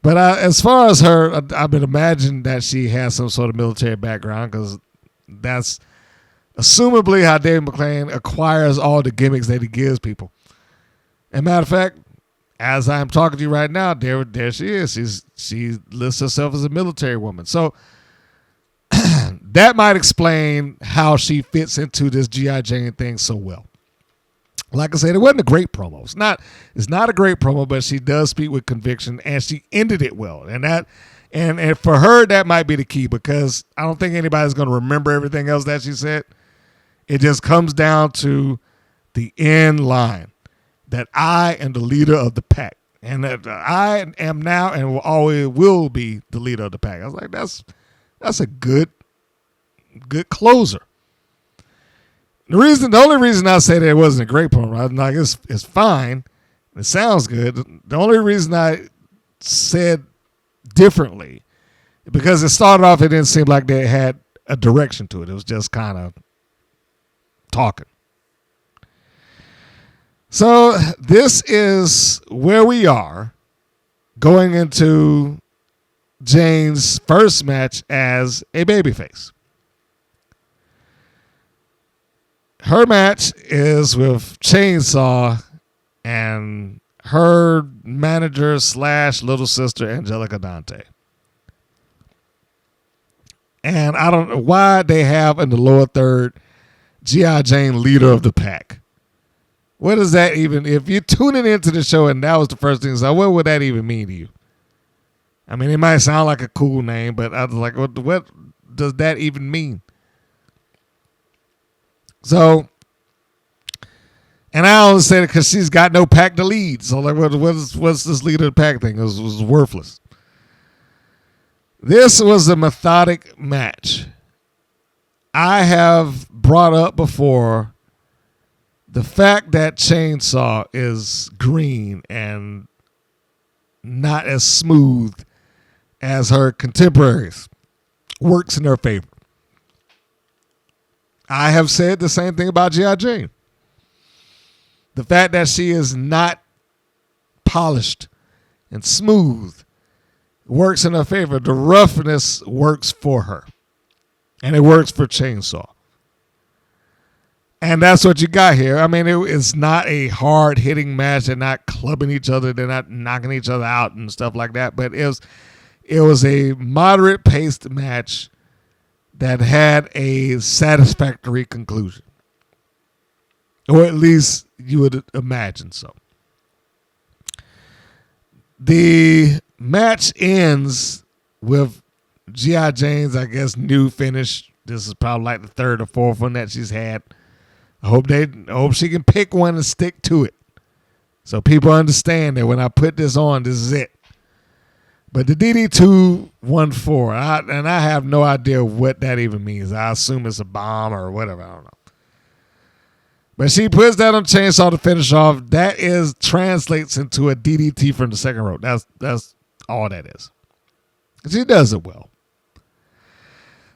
But as far as her, I would imagine that she has some sort of military background because that's assumably how David McLane acquires all the gimmicks that he gives people. And matter of fact, as I'm talking to you right now, there she is. She lists herself as a military woman. So that might explain how she fits into this G.I. Jane thing so well. Like I said, it wasn't a great promo. It's not a great promo, but she does speak with conviction, and she ended it well. And for her, that might be the key because I don't think anybody's going to remember everything else that she said. It just comes down to the end line that I am the leader of the pack, and that I am now and will always will be the leader of the pack. I was like, that's a good closer. The only reason I say that it wasn't a great promo, I'm like, it's fine. It sounds good. The only reason I said differently, because it started off, it didn't seem like they had a direction to it. It was just kind of talking. So this is where we are going into Jane's first match as a babyface. Her match is with Chainsaw and her manager / little sister, Angelica Dante. And I don't know why they have in the lower third G.I. Jane, leader of the pack. What does that even, if you're tuning into the show and that was the first thing, so what would that even mean to you? I mean, it might sound like a cool name, but I was like, what does that even mean? So, and I always say it because she's got no pack to lead. So, like, what's this leader of the pack thing? It was worthless. This was a methodic match. I have brought up before the fact that Chainsaw is green and not as smooth as her contemporaries works in her favor. I have said the same thing about G.I. Jane. The fact that she is not polished and smooth works in her favor. The roughness works for her. And it works for Chainsaw. And that's what you got here. I mean, it's not a hard-hitting match. They're not clubbing each other. They're not knocking each other out and stuff like that. But it was a moderate-paced match that had a satisfactory conclusion. Or at least you would imagine so. The match ends with G.I. Jane's, I guess, new finish. This is probably like the third or fourth one that she's had. I hope she can pick one and stick to it, so people understand that when I put this on, this is it. But the DD214, and I have no idea what that even means. I assume it's a bomb or whatever. I don't know. But she puts that on Chainsaw to finish off. That translates into a DDT from the second rope. That's all that is. She does it well.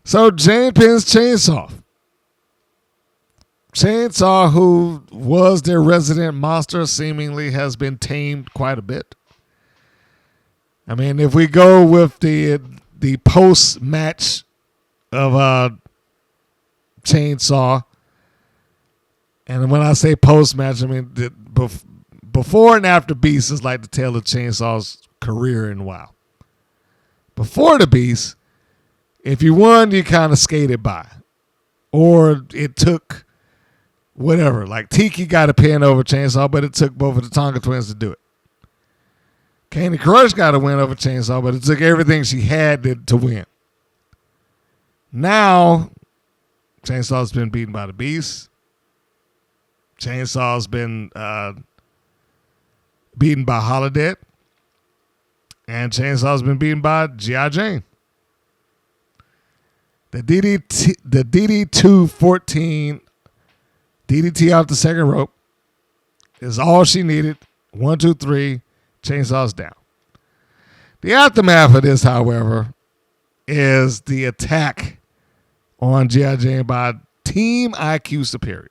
So Jane pins Chainsaw. Chainsaw, who was their resident monster, seemingly has been tamed quite a bit. I mean, if we go with the post match of Chainsaw, and when I say post match, I mean before and after Beast is like the tale of Chainsaw's career in WoW. Before the Beast, if you won, you kind of skated by, or it took whatever. Like Tiki got a pin over Chainsaw, but it took both of the Tonga Twins to do it. Candy Crush got a win over Chainsaw, but it took everything she had to win. Now, Chainsaw's been beaten by the Beast. Chainsaw's been beaten by Holodead. And Chainsaw's been beaten by G.I. Jane. The DD214 DDT off the second rope is all she needed. 1, 2, 3. Chainsaw's down. The aftermath of this, however, is the attack on G.I. Jane by Team IQ Superior.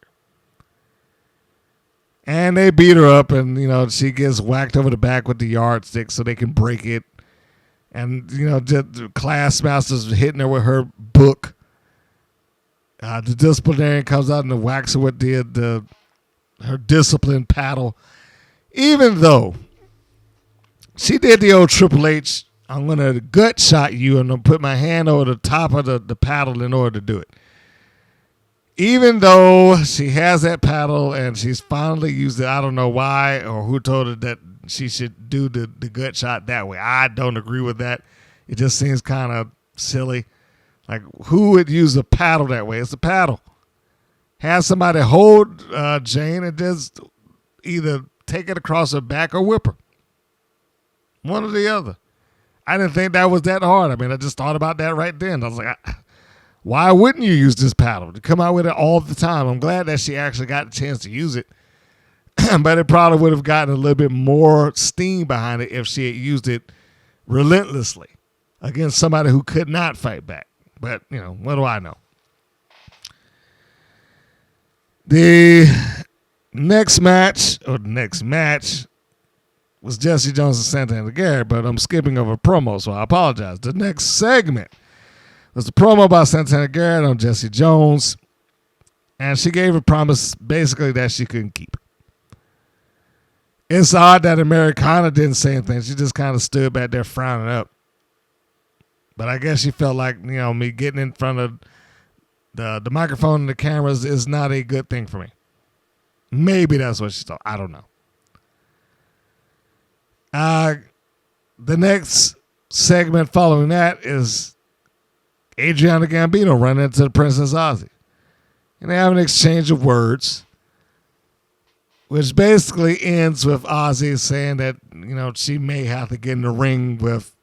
And they beat her up, and, she gets whacked over the back with the yardstick so they can break it. And, the class master's hitting her with her book. The disciplinarian comes out and whacks her with her discipline paddle. Even though she did the old Triple H, I'm going to gut shot you and I'm put my hand over the top of the paddle in order to do it. Even though she has that paddle and she's finally used it, I don't know why or who told her that she should do the gut shot that way. I don't agree with that. It just seems kind of silly. Like, who would use a paddle that way? It's a paddle. Have somebody hold Jane and just either take it across her back or whip her. One or the other. I didn't think that was that hard. I mean, I just thought about that right then. I was like, why wouldn't you use this paddle? To come out with it all the time. I'm glad that she actually got a chance to use it. But it probably would have gotten a little bit more steam behind it if she had used it relentlessly against somebody who could not fight back. But, what do I know? The next match was Jessie Jones and Santana Garrett, but I'm skipping over promo, so I apologize. The next segment was the promo by Santana Garrett on Jessie Jones, and she gave a promise basically that she couldn't keep. It's odd that Americana didn't say anything. She just kind of stood back there frowning up. But I guess she felt like, me getting in front of the microphone and the cameras is not a good thing for me. Maybe that's what she thought. I don't know. The next segment following that is Adriana Gambino running into the Princess Aussie. And they have an exchange of words, which basically ends with Aussie saying that, she may have to get in the ring with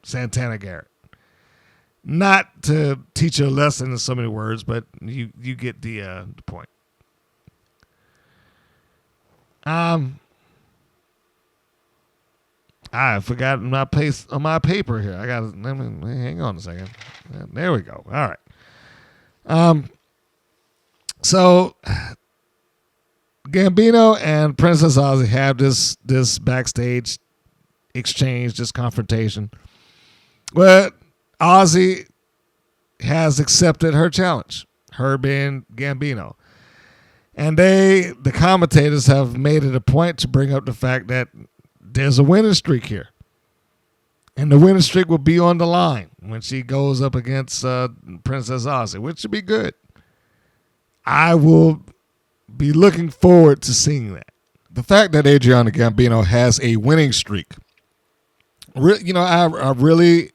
Santana Garrett. Not to teach her a lesson in so many words, but you get the point. I forgot my place on my paper here. Hang on a second. There we go. All right. So Gambino and Princess Aussie have this backstage exchange, this confrontation. But Aussie has accepted her challenge, her being Gambino. And the commentators have made it a point to bring up the fact that there's a winning streak here. And the winning streak will be on the line when she goes up against Princess Aussie, which should be good. I will be looking forward to seeing that. The fact that Adriana Gambino has a winning streak, I really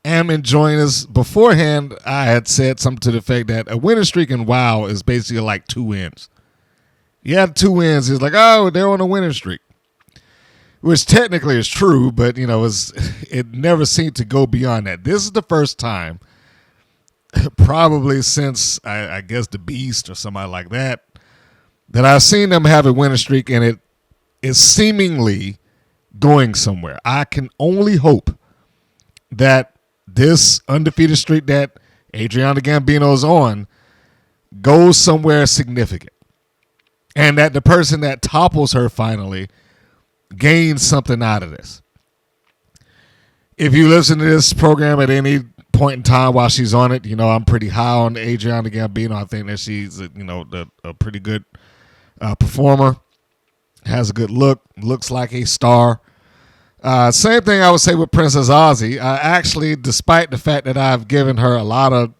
am enjoying this. Beforehand, I had said something to the effect that a winning streak in WoW is basically like 2 wins. You have 2 wins, it's like, oh, they're on a winning streak. Which technically is true, but, it never seemed to go beyond that. This is the first time, probably since, I guess, the Beast or somebody like that I've seen them have a winning streak, and it is seemingly going somewhere. I can only hope that this undefeated streak that Adriana Gambino is on goes somewhere significant, and that the person that topples her finally gains something out of this. If you listen to this program at any point in time while she's on it, I'm pretty high on Adriana Gambino. I think that she's a pretty good performer, has a good look, looks like a star. Same thing I would say with Princess Aussie. Actually, despite the fact that I've given her a lot of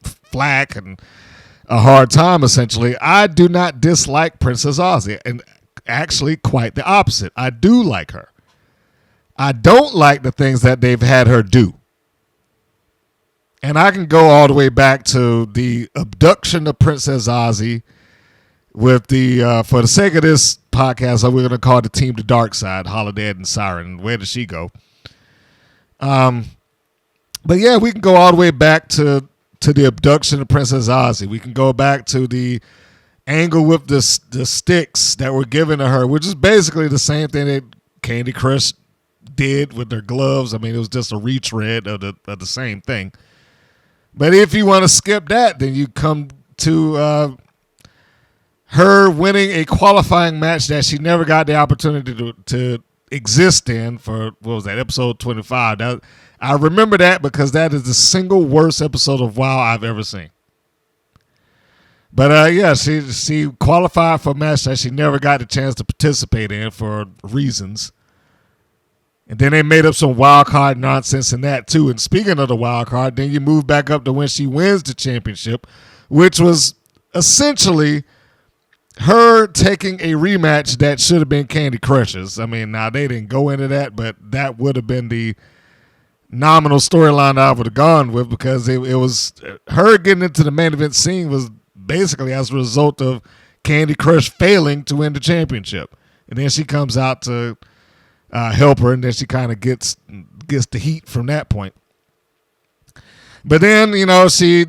flack and a hard time, essentially, I do not dislike Princess Aussie, and actually quite the opposite. I do like her. I don't like the things that they've had her do. And I can go all the way back to the abduction of Princess Aussie with the, for the sake of this podcast, we're going to call the team the Dark Side, Holiday and Siren. Where did she go? But yeah, we can go all the way back to the abduction of Princess Aussie. We can go back to the angle with the sticks that were given to her, which is basically the same thing that Candy Crush did with their gloves. I mean, it was just a retread of the same thing. But if you want to skip that, then you come to her winning a qualifying match that she never got the opportunity to exist in for, what was that, episode 25. I remember that because that is the single worst episode of WoW I've ever seen. But yeah, she qualified for a match that she never got the chance to participate in for reasons. And then they made up some wild card nonsense in that too. And speaking of the wild card, then you move back up to when she wins the championship, which was essentially her taking a rematch that should have been Candy Crush's. I mean, now they didn't go into that, but that would have been the nominal storyline I would have gone with, because it was her getting into the main event scene was basically as a result of Candy Crush failing to win the championship. And then she comes out to help her, and then she kind of gets the heat from that point. But then, she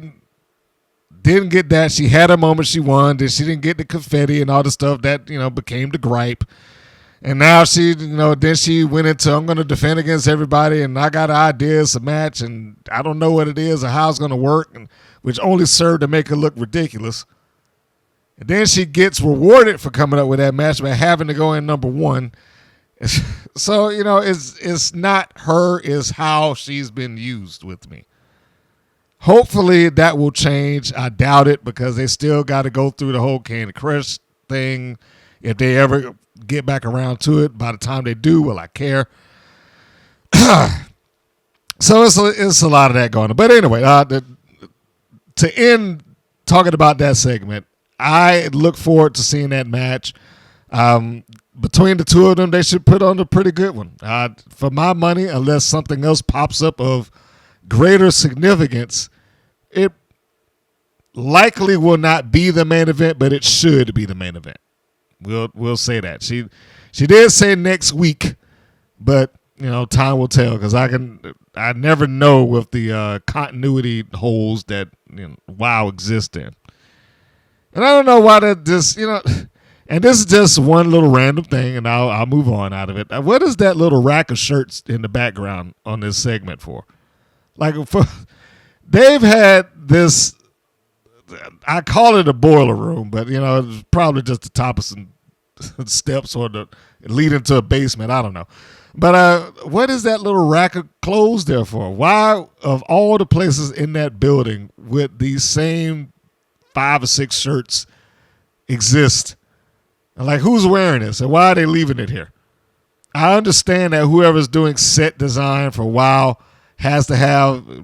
didn't get that. She had a moment, she won. Then she didn't get the confetti and all the stuff that, became the gripe. And now she, then she went into, I'm going to defend against everybody, and I got an idea, it's a match, and I don't know what it is or how it's going to work, and which only served to make her look ridiculous. And then she gets rewarded for coming up with that match by having to go in number 1. So, it's not her, it's how she's been used with me. Hopefully that will change. I doubt it, because they still got to go through the whole Candy Crush thing. If they ever get back around to it, by the time they do, will I care? So it's a lot of that going on. But anyway, to end talking about that segment, I look forward to seeing that match. Between the two of them, they should put on a pretty good one. For my money, unless something else pops up of greater significance, it likely will not be the main event, but it should be the main event. We'll say that. She did say next week, but time will tell, because I never know with the continuity holes that WoW exists in. And I don't know why that just and this is just one little random thing, and I'll move on out of it. What is that little rack of shirts in the background on this segment for? They've had this, I call it a boiler room, but it's probably just the top of some steps or leading to a basement. I don't know. But what is that little rack of clothes there for? Why, of all the places in that building, would these same 5 or 6 shirts exist? And who's wearing this, and why are they leaving it here? I understand that whoever's doing set design for WoW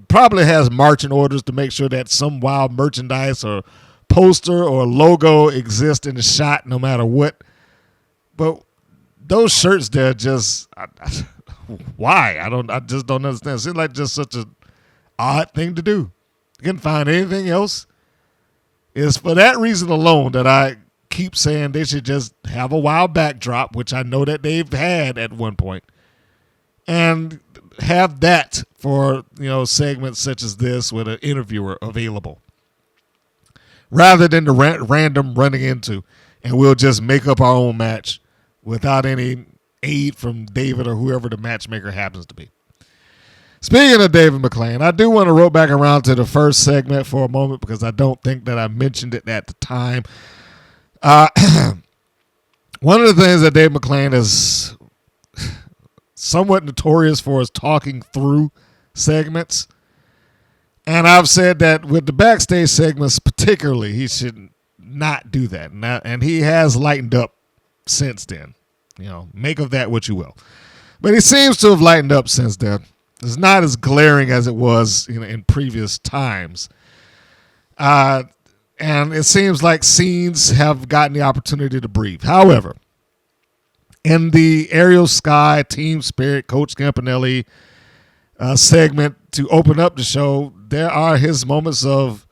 probably has marching orders to make sure that some WoW merchandise or poster or logo exists in the shot no matter what. But those shirts, they're just, why? I just don't understand. It seems like just such an odd thing to do. You can't find anything else. It's for that reason alone that I keep saying they should just have a wild backdrop, which I know that they've had at one point, and have that for, segments such as this with an interviewer available, rather than the random running into, and we'll just make up our own match without any aid from David or whoever the matchmaker happens to be. Speaking of David McLane, I do want to roll back around to the first segment for a moment because I don't think that I mentioned it at the time. One of the things that Dave McLane is somewhat notorious for is talking through segments. And I've said that with the backstage segments particularly, he should not do that. And he has lightened up since then. Make of that what you will. But he seems to have lightened up since then. It's not as glaring as it was in previous times. And it seems like scenes have gotten the opportunity to breathe. However, in the Aerial Sky, Team Spirit, Coach Campanelli segment to open up the show, there are his moments of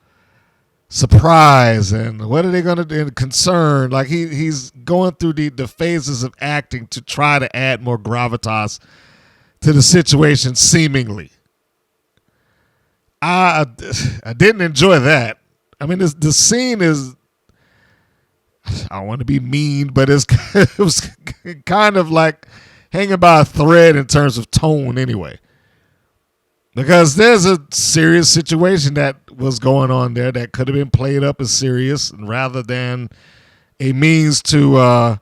surprise and what are they going to do, and concern. Like he's going through the phases of acting to try to add more gravitas to the situation, seemingly. I didn't enjoy that. I mean, the scene is, I don't want to be mean, but it was kind of like hanging by a thread in terms of tone anyway. Because there's a serious situation that was going on there that could have been played up as serious, and rather than a means to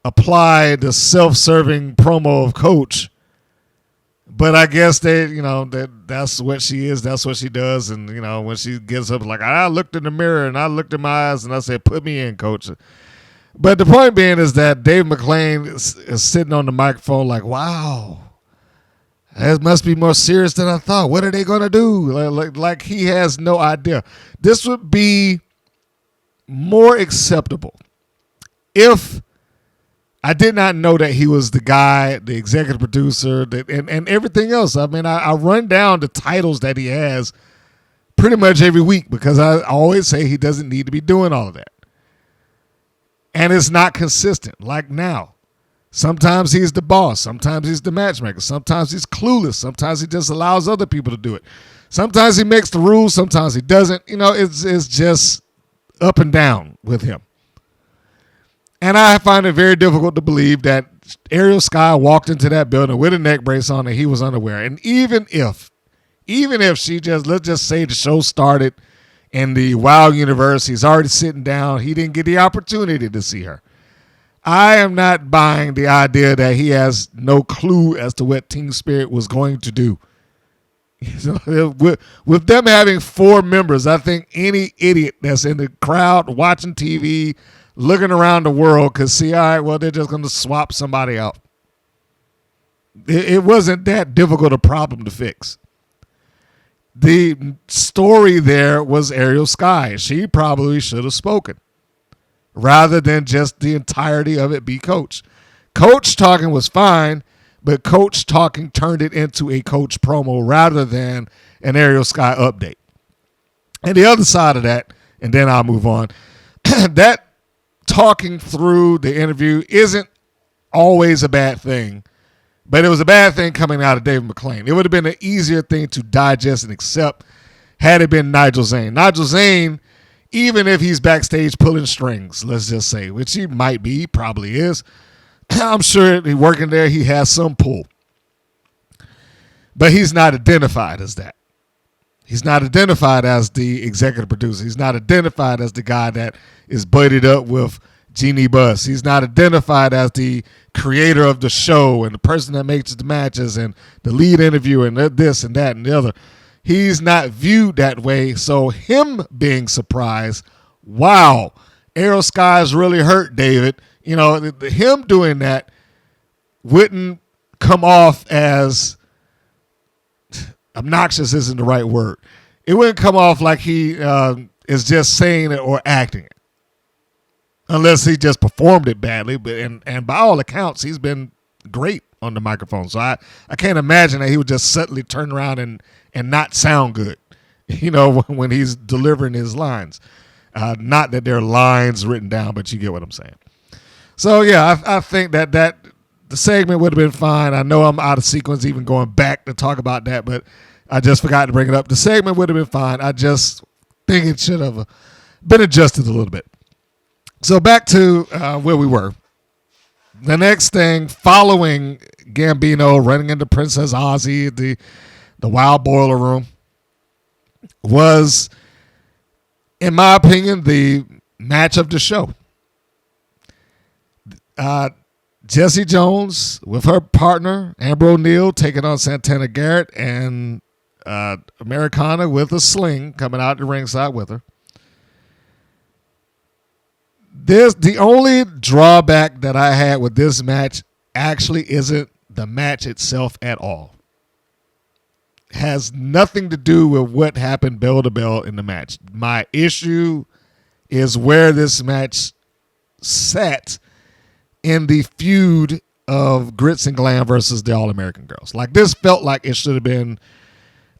apply the self-serving promo of Coach. But I guess that's what she is. That's what she does. And, when she gets up, like, I looked in the mirror and I looked in my eyes and I said, put me in, Coach. But the point being is that Dave McLane is sitting on the microphone like, wow, that must be more serious than I thought. What are they going to do? Like he has no idea. This would be more acceptable if I did not know that he was the guy, the executive producer, and everything else. I mean, I run down the titles that he has pretty much every week because I always say he doesn't need to be doing all of that. And it's not consistent, like now. Sometimes he's the boss. Sometimes he's the matchmaker. Sometimes he's clueless. Sometimes he just allows other people to do it. Sometimes he makes the rules. Sometimes he doesn't. It's just up and down with him. And I find it very difficult to believe that Aerial Sky walked into that building with a neck brace on and he was unaware. And even if she let's just say the show started in the Wild universe, he's already sitting down, he didn't get the opportunity to see her. I am not buying the idea that he has no clue as to what Team Spirit was going to do. With them having 4 members, I think any idiot that's in the crowd watching TV, looking around the world, could see, all right, well, they're just going to swap somebody out. It wasn't that difficult a problem to fix. The story there was Aerial Sky. She probably should have spoken rather than just the entirety of it be Coach. Coach talking was fine, but Coach talking turned it into a Coach promo rather than an Aerial Sky update. And the other side of that, and then I'll move on, that talking through the interview isn't always a bad thing, but it was a bad thing coming out of David McLane. It would have been an easier thing to digest and accept had it been Nigel Zane. Nigel Zane, even if he's backstage pulling strings, let's just say, which he might be, he probably is, I'm sure working there he has some pull. But he's not identified as that. He's not identified as the executive producer. He's not identified as the guy that is buddied up with Jeannie Buss. He's not identified as the creator of the show and the person that makes the matches and the lead interviewer and this and that and the other. He's not viewed that way. So him being surprised, wow, Aerial Sky's really hurt David. Him doing that wouldn't come off as obnoxious isn't the right word. It wouldn't come off like he is just saying it or acting it. Unless he just performed it badly. And by all accounts, he's been great on the microphone. So I can't imagine that he would just suddenly turn around and not sound good, when he's delivering his lines. Not that there are lines written down, but you get what I'm saying. So, yeah, I think that the segment would have been fine. I know I'm out of sequence even going back to talk about that, but I just forgot to bring it up. The segment would have been fine. I just think it should have been adjusted a little bit. So back to where we were. The next thing, following Gambino running into Princess Aussie at the Wild Boiler Room, was, in my opinion, the match of the show. Jessie Jones with her partner, Amber O'Neal, taking on Santana Garrett, and Americana with a sling coming out the ringside with her. The only drawback that I had with this match actually isn't the match itself at all. It has nothing to do with what happened bell to bell in the match. My issue is where this match sat in the feud of Grits and Glam versus the All-American Girls. Like, this felt like it should have been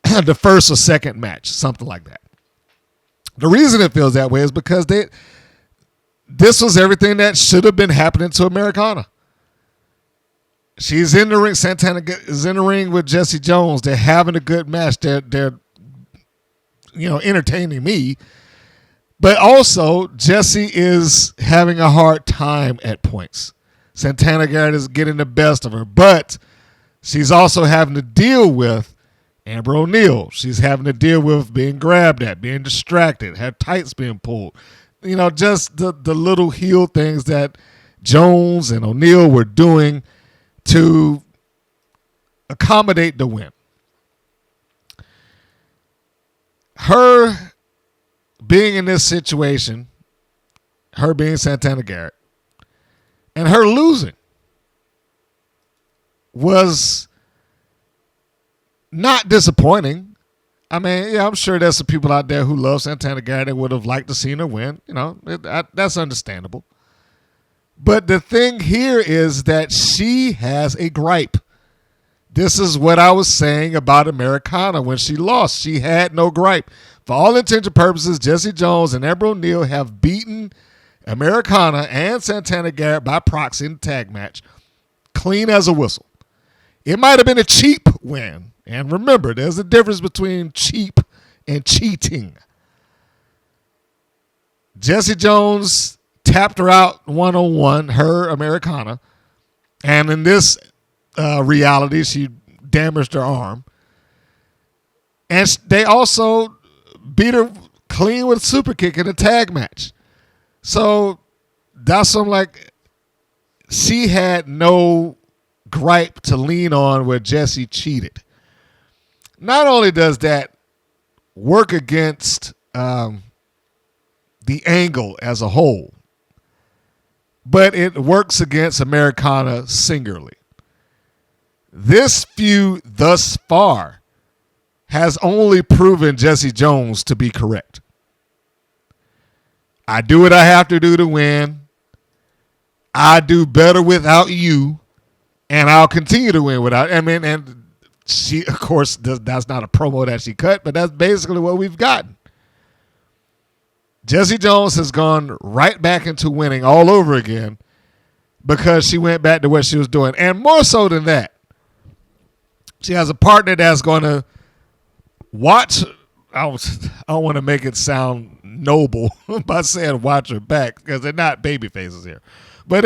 the first or second match, something like that. The reason it feels that way is because this was everything that should have been happening to Americana. She's in the ring. Santana is in the ring with Jessie Jones. They're having a good match. They're entertaining me. But also, Jessie is having a hard time at points. Santana Garrett is getting the best of her. But she's also having to deal with Amber O'Neal. She's having to deal with being grabbed at, being distracted, her tights being pulled. Just the little heel things that Jones and O'Neal were doing to accommodate the win. Her being in this situation, her being Santana Garrett, and her losing was not disappointing. I mean, yeah, I'm sure there's some people out there who love Santana Garrett and would have liked to see her win. That's understandable. But the thing here is that she has a gripe. This is what I was saying about Americana when she lost. She had no gripe. For all intents and purposes, Jessie Jones and Amber O'Neal have beaten Americana and Santana Garrett by proxy in the tag match, clean as a whistle. It might have been a cheap win. And remember, there's a difference between cheap and cheating. Jessie Jones tapped her out one-on-one, her Americana. And in this reality, she damaged her arm. And they also beat her clean with a super kick in a tag match. So that's something like she had no gripe to lean on where Jessie cheated. Not only does that work against the angle as a whole, but it works against Americana singularly. This feud thus far has only proven Jessie Jones to be correct. I do what I have to do to win. I do better without you, and I'll continue to win without. And she, of course, that's not a promo that she cut, but that's basically what we've gotten. Jessie Jones has gone right back into winning all over again because she went back to what she was doing. And more so than that, she has a partner that's going to watch. I don't want to make it sound noble by saying watch her back because they're not baby faces here. But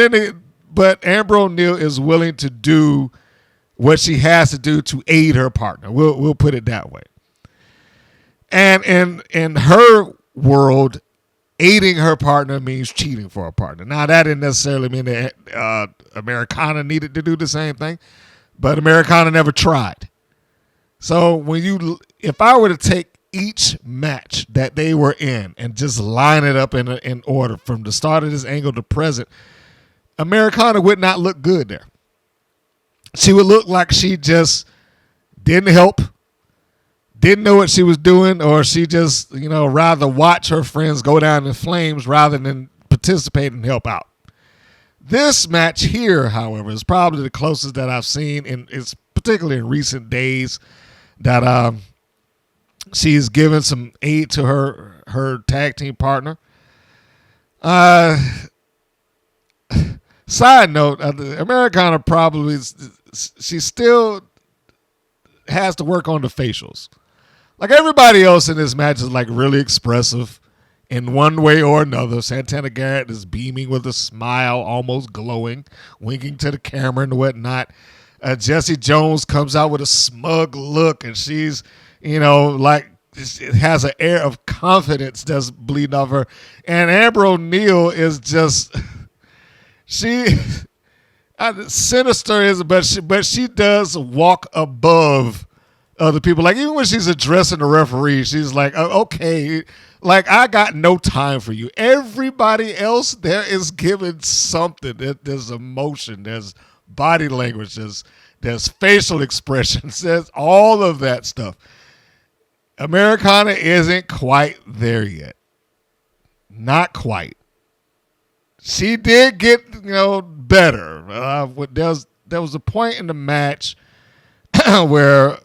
Amber O'Neal is willing to do what she has to do to aid her partner. We'll put it that way. And in her world, aiding her partner means cheating for her partner. Now, that didn't necessarily mean that Americana needed to do the same thing, but Americana never tried. So if I were to take each match that they were in and just line it up in order from the start of this angle to present, Americana would not look good there. She would look like she just didn't help, didn't know what she was doing, or she just, rather watch her friends go down in flames rather than participate and help out. This match here, however, is probably the closest that I've seen, it's particularly in recent days, that she's given some aid to her tag team partner. Side note, Americana probably, she still has to work on the facials. Like everybody else in this match is like really expressive in one way or another. Santana Garrett is beaming with a smile, almost glowing, winking to the camera and whatnot. Jessie Jones comes out with a smug look, and she's, like, it has an air of confidence that's bleeding off her. And Amber O'Neal is just, sinister is, but she does walk above other people. Like, even when she's addressing the referee, she's like, okay, like, I got no time for you. Everybody else there is giving something. There's emotion, there's body language, there's facial expressions, there's all of that stuff. Americana isn't quite there yet. Not quite. She did get, better. There was a point in the match where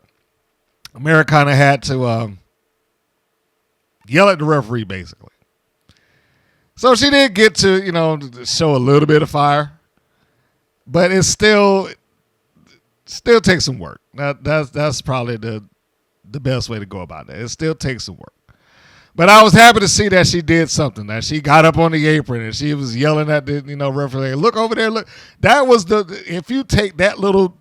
Americana had to yell at the referee, basically. So she did get to, show a little bit of fire, but it still takes some work. That's probably the best way to go about that. It still takes some work. But I was happy to see that she did something. That she got up on the apron and she was yelling at the referee. Look over there, look. That was if you take that little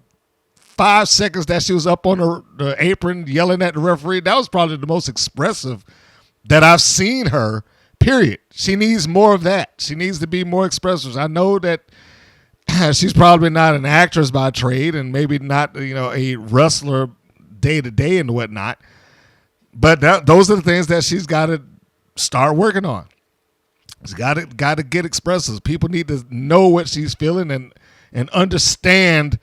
5 seconds that she was up on the apron yelling at the referee, that was probably the most expressive that I've seen her, period. She needs more of that. She needs to be more expressive. I know that she's probably not an actress by trade and maybe not, a wrestler day to day and whatnot. But those are the things that she's got to start working on. She's got to get expressive. People need to know what she's feeling and understand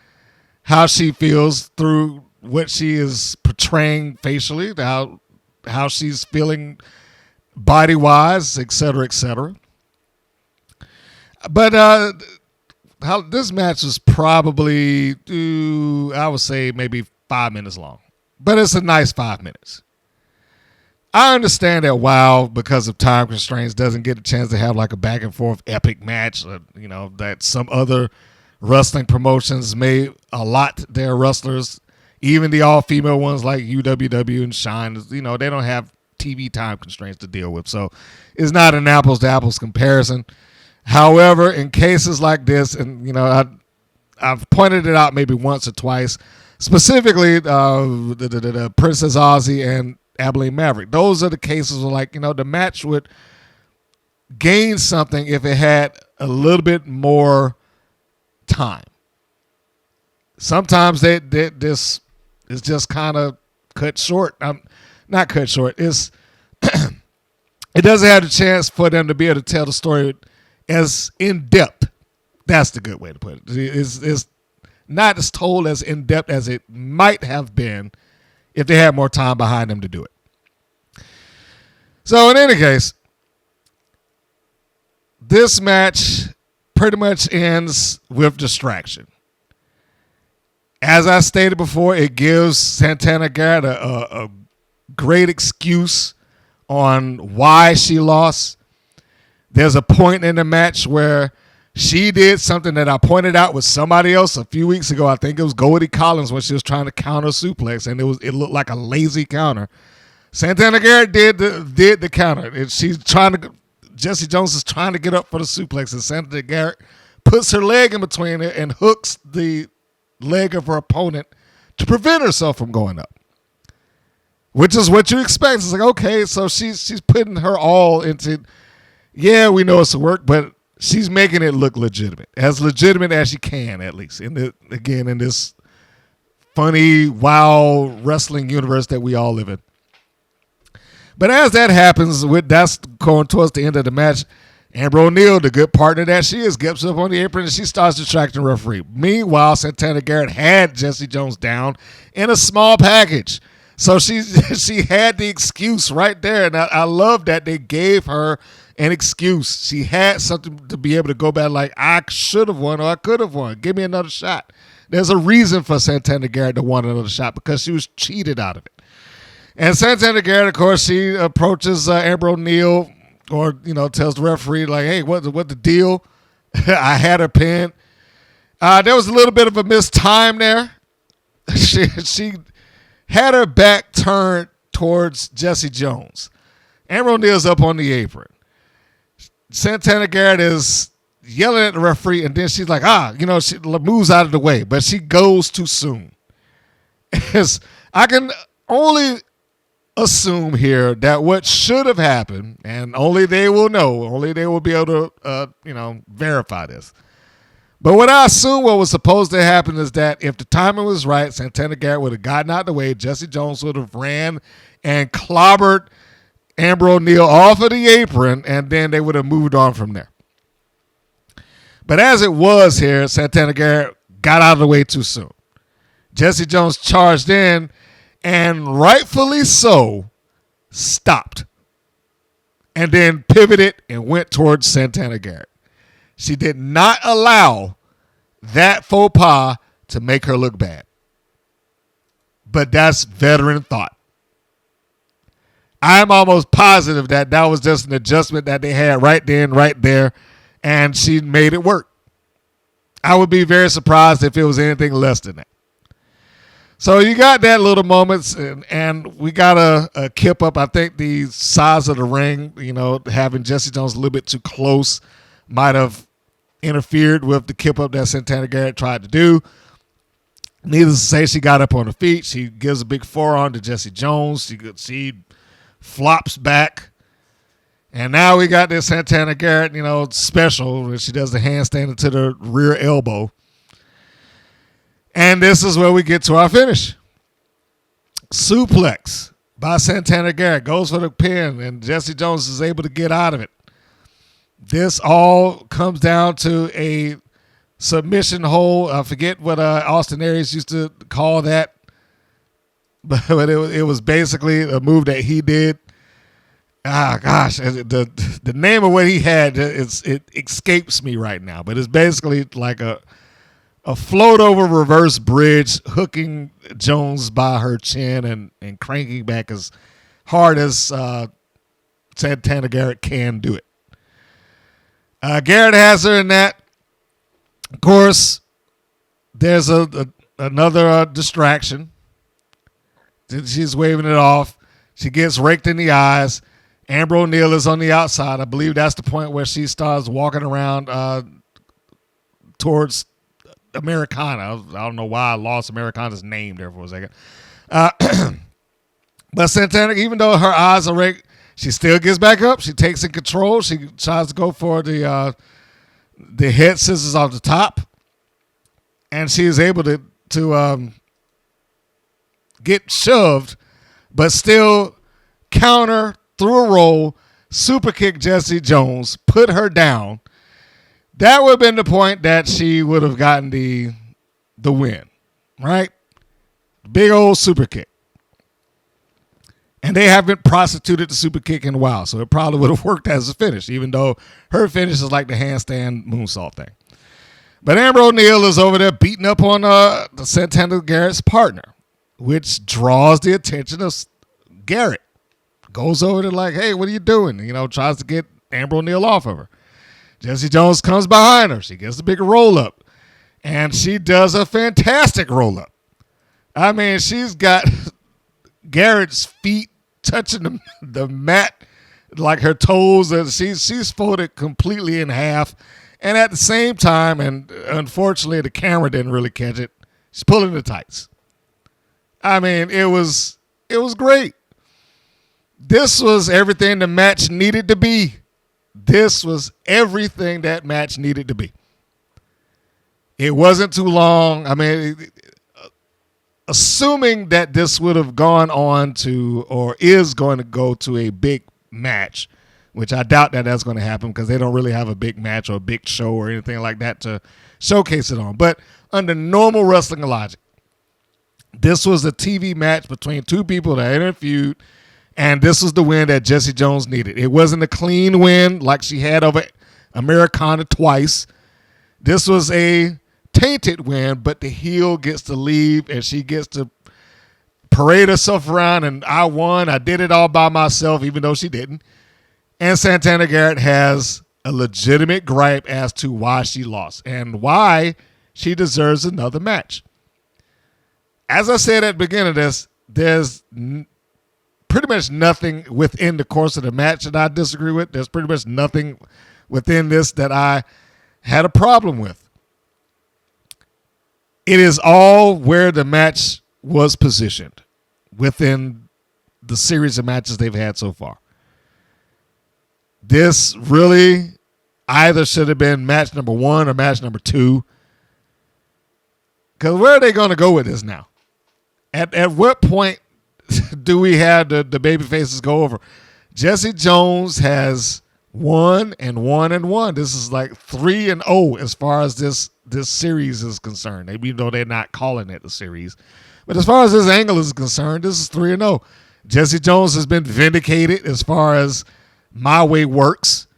how she feels through what she is portraying facially, how she's feeling body-wise, et cetera, et cetera. But how this match was probably, I would say maybe 5 minutes long. But it's a nice 5 minutes. I understand that WoW, because of time constraints, doesn't get a chance to have like a back and forth epic match, that some other wrestling promotions may allot their wrestlers, even the all-female ones like UWW and Shine, they don't have TV time constraints to deal with. So it's not an apples-to-apples comparison. However, in cases like this, and, I've pointed it out maybe once or twice, specifically the Princess Aussie and Abilene Maverick. Those are the cases where, the match would gain something if it had a little bit more time. Sometimes this is just kind of cut short. Not cut short. It doesn't have the chance for them to be able to tell the story as in depth. That's the good way to put it. It's not as told as in depth as it might have been if they had more time behind them to do it. So in any case, this match pretty much ends with distraction. As I stated before, it gives Santana Garrett a great excuse on why she lost. There's a point in the match where she did something that I pointed out with somebody else a few weeks ago. I think it was Goldie Collins when she was trying to counter suplex, and it looked like a lazy counter. Santana Garrett did the counter. And Jessie Jones is trying to get up for the suplex, and Santana Garrett puts her leg in between it and hooks the leg of her opponent to prevent herself from going up, which is what you expect. It's like, okay, so she's putting her all into, yeah, we know it's a work, but she's making it look legitimate as she can, at least in this funny, wild wrestling universe that we all live in. But as that happens, that's going towards the end of the match, Amber O'Neal, the good partner that she is, gets up on the apron and she starts distracting the referee. Meanwhile, Santana Garrett had Jessie Jones down in a small package. So she had the excuse right there. And I love that they gave her an excuse. She had something to be able to go back like, I should have won or I could have won. Give me another shot. There's a reason for Santana Garrett to want another shot because she was cheated out of it. And Santana Garrett, of course, she approaches Amber O'Neal or, tells the referee, like, hey, what the deal? I had her pinned. There was a little bit of a missed time there. She had her back turned towards Jessie Jones. Amber O'Neal's up on the apron. Santana Garrett is yelling at the referee, and then she's like, she moves out of the way, but she goes too soon. I can only assume here that what should have happened, and only they will know, only they will be able to, verify this. But what I assume what was supposed to happen is that if the timing was right, Santana Garrett would have gotten out of the way, Jessie Jones would have ran and clobbered Amber O'Neal off of the apron, and then they would have moved on from there. But as it was here, Santana Garrett got out of the way too soon. Jessie Jones charged in, and rightfully so, stopped. And then pivoted and went towards Santana Garrett. She did not allow that faux pas to make her look bad. But that's veteran thought. I'm almost positive that was just an adjustment that they had right then, right there, and she made it work. I would be very surprised if it was anything less than that. So you got that little moments, and we got a kip up. I think the size of the ring, having Jessie Jones a little bit too close might have interfered with the kip up that Santana Garrett tried to do. Needless to say, she got up on her feet. She gives a big forearm to Jessie Jones. She flops back. And now we got this Santana Garrett, special where she does the handstand into the rear elbow. And this is where we get to our finish. Suplex by Santana Garrett goes for the pin, and Jessie Jones is able to get out of it. This all comes down to a submission hold. I forget what Austin Aries used to call that, but it was basically a move that he did. The name of what he had, it escapes me right now, but it's basically like a float over reverse bridge, hooking Jones by her chin and cranking back as hard as Santana Garrett can do it. Garrett has her in that. Of course, there's another distraction. She's waving it off. She gets raked in the eyes. Amber O'Neal is on the outside. I believe that's the point where she starts walking around towards Americana. I don't know why I lost Americana's name there for a second. But Santana, even though her eyes are raked, she still gets back up. She takes in control. She tries to go for the head scissors off the top. And she is able to get shoved, but still counter through a roll, super kick Jessie Jones, put her down. That would have been the point that she would have gotten the win, right? Big old super kick. And they haven't prostituted the super kick in a while, so it probably would have worked as a finish, even though her finish is like the handstand moonsault thing. But Amber O'Neal is over there beating up on the Santana Garrett's partner, which draws the attention of Garrett. Goes over there like, hey, what are you doing? Tries to get Amber O'Neal off of her. Jessie Jones comes behind her. She gets a big roll-up. And she does a fantastic roll-up. I mean, she's got Garrett's feet touching the mat like her toes. And she's folded completely in half. And at the same time, and unfortunately the camera didn't really catch it, she's pulling the tights. I mean, it was great. This was everything the match needed to be. This was everything that match needed to be. It wasn't too long. I mean, assuming that this would have gone on to or is going to go to a big match, which I doubt that that's going to happen because they don't really have a big match or a big show or anything like that to showcase it on. But under normal wrestling logic, this was a TV match between two people that interviewed, And this was the win that Jessie Jones needed. It wasn't a clean win like she had over Americana twice. This was a tainted win, but the heel gets to leave and she gets to parade herself around and I won. I did it all by myself, even though she didn't. And Santana Garrett has a legitimate gripe as to why she lost and why she deserves another match. As I said at the beginning of this, there's pretty much nothing within the course of the match that I disagree with. There's pretty much nothing within this that I had a problem with. It is all where the match was positioned within the series of matches they've had so far. This really either should have been match number 1 or match number 2. Because where are they going to go with this now? At what point do we have the baby faces go over? Jessie Jones has 1-1. This is like 3-0 as far as this series is concerned. Even though they're not calling it the series. But as far as this angle is concerned, this is 3-0. Jessie Jones has been vindicated as far as my way works.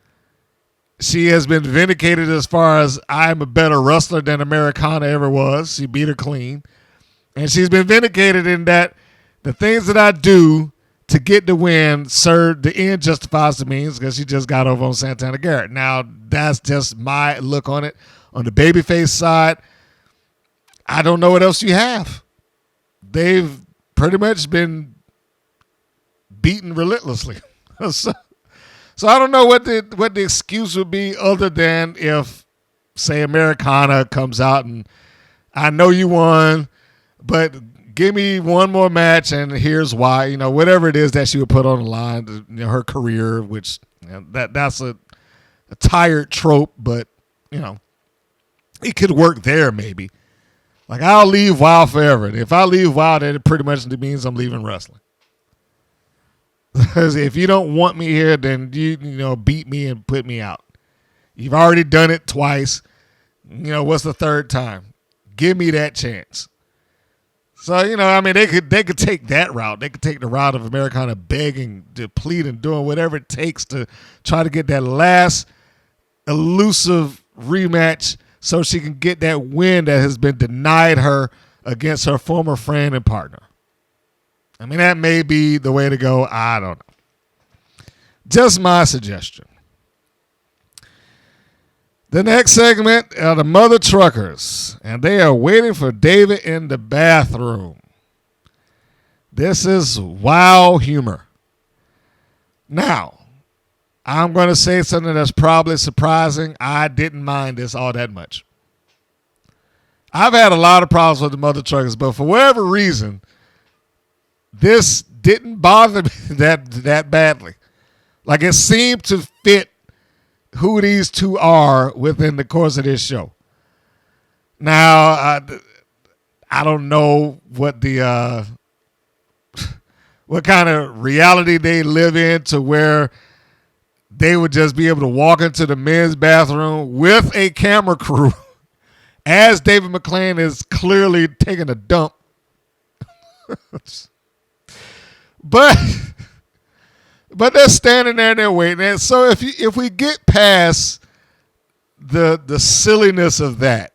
She has been vindicated as far as I'm a better wrestler than Americana ever was. She beat her clean. And she's been vindicated in that the things that I do to get the win, the end justifies the means, because she just got over on Santana Garrett. Now, that's just my look on it. On the babyface side, I don't know what else you have. They've pretty much been beaten relentlessly. So I don't know what the excuse would be other than if, say, Americana comes out and I know you won, but give me one more match and here's why. Whatever it is that she would put on the line, her career, which that's a tired trope, but it could work there maybe. Like, I'll leave WoW forever. And if I leave WoW, then it pretty much means I'm leaving wrestling. Because if you don't want me here, then you beat me and put me out. You've already done it twice. What's the third time? Give me that chance. So, they could take that route. They could take the route of Americana begging, pleading, doing whatever it takes to try to get that last elusive rematch so she can get that win that has been denied her against her former friend and partner. That may be the way to go. I don't know. Just my suggestion. The next segment are the Mother Truckers, and they are waiting for David in the bathroom. This is WoW humor. Now, I'm going to say something that's probably surprising. I didn't mind this all that much. I've had a lot of problems with the Mother Truckers, but for whatever reason, this didn't bother me that badly. Like, it seemed to fit who these two are within the course of this show. Now, I don't know what what kind of reality they live in to where they would just be able to walk into the men's bathroom with a camera crew as David McLane is clearly taking a dump. But they're standing there and they're waiting. And so if we get past the silliness of that,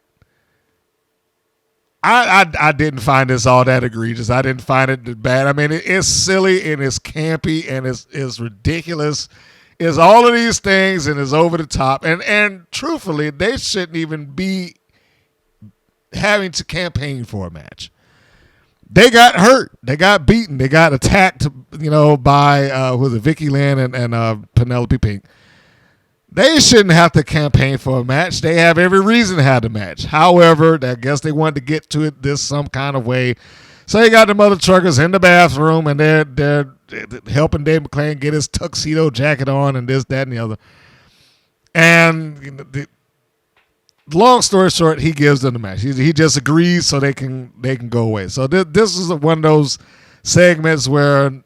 I didn't find this all that egregious. I didn't find it bad. It's silly and it's campy and it's ridiculous. It's all of these things and it's over the top. And truthfully, they shouldn't even be having to campaign for a match. They got hurt. They got beaten. They got attacked, by Vicky Lynn and Penelope Pink. They shouldn't have to campaign for a match. They have every reason to have the match. However, I guess they wanted to get to it this some kind of way. So you got the Mother Truckers in the bathroom, and they're helping Dave McLane get his tuxedo jacket on and this, that, and the other. And long story short, he gives them the match. He just agrees so they can go away. So this is one of those segments where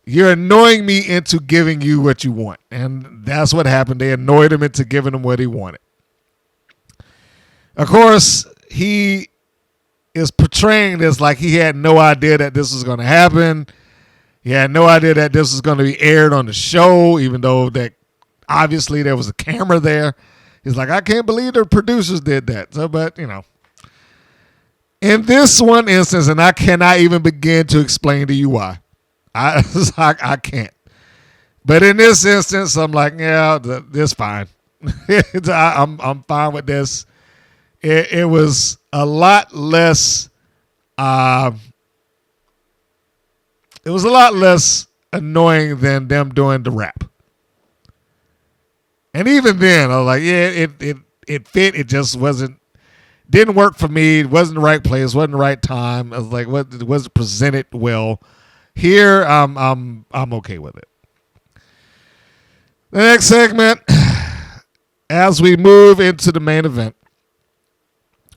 you're annoying me into giving you what you want. And that's what happened. They annoyed him into giving him what he wanted. Of course, he is portraying this like he had no idea that this was going to happen. He had no idea that this was going to be aired on the show, even though that obviously there was a camera there. He's like, I can't believe the producers did that. So, but, you know, in this one instance, and I cannot even begin to explain to you why. I can't. But in this instance, I'm like, yeah, this fine. I'm fine with this. It was a lot less. It was a lot less annoying than them doing the rap. And even then, I was like, yeah, it fit. It just didn't work for me. It wasn't the right place. Wasn't the right time. I was like, it wasn't presented well. Here, I'm okay with it. The next segment, as we move into the main event,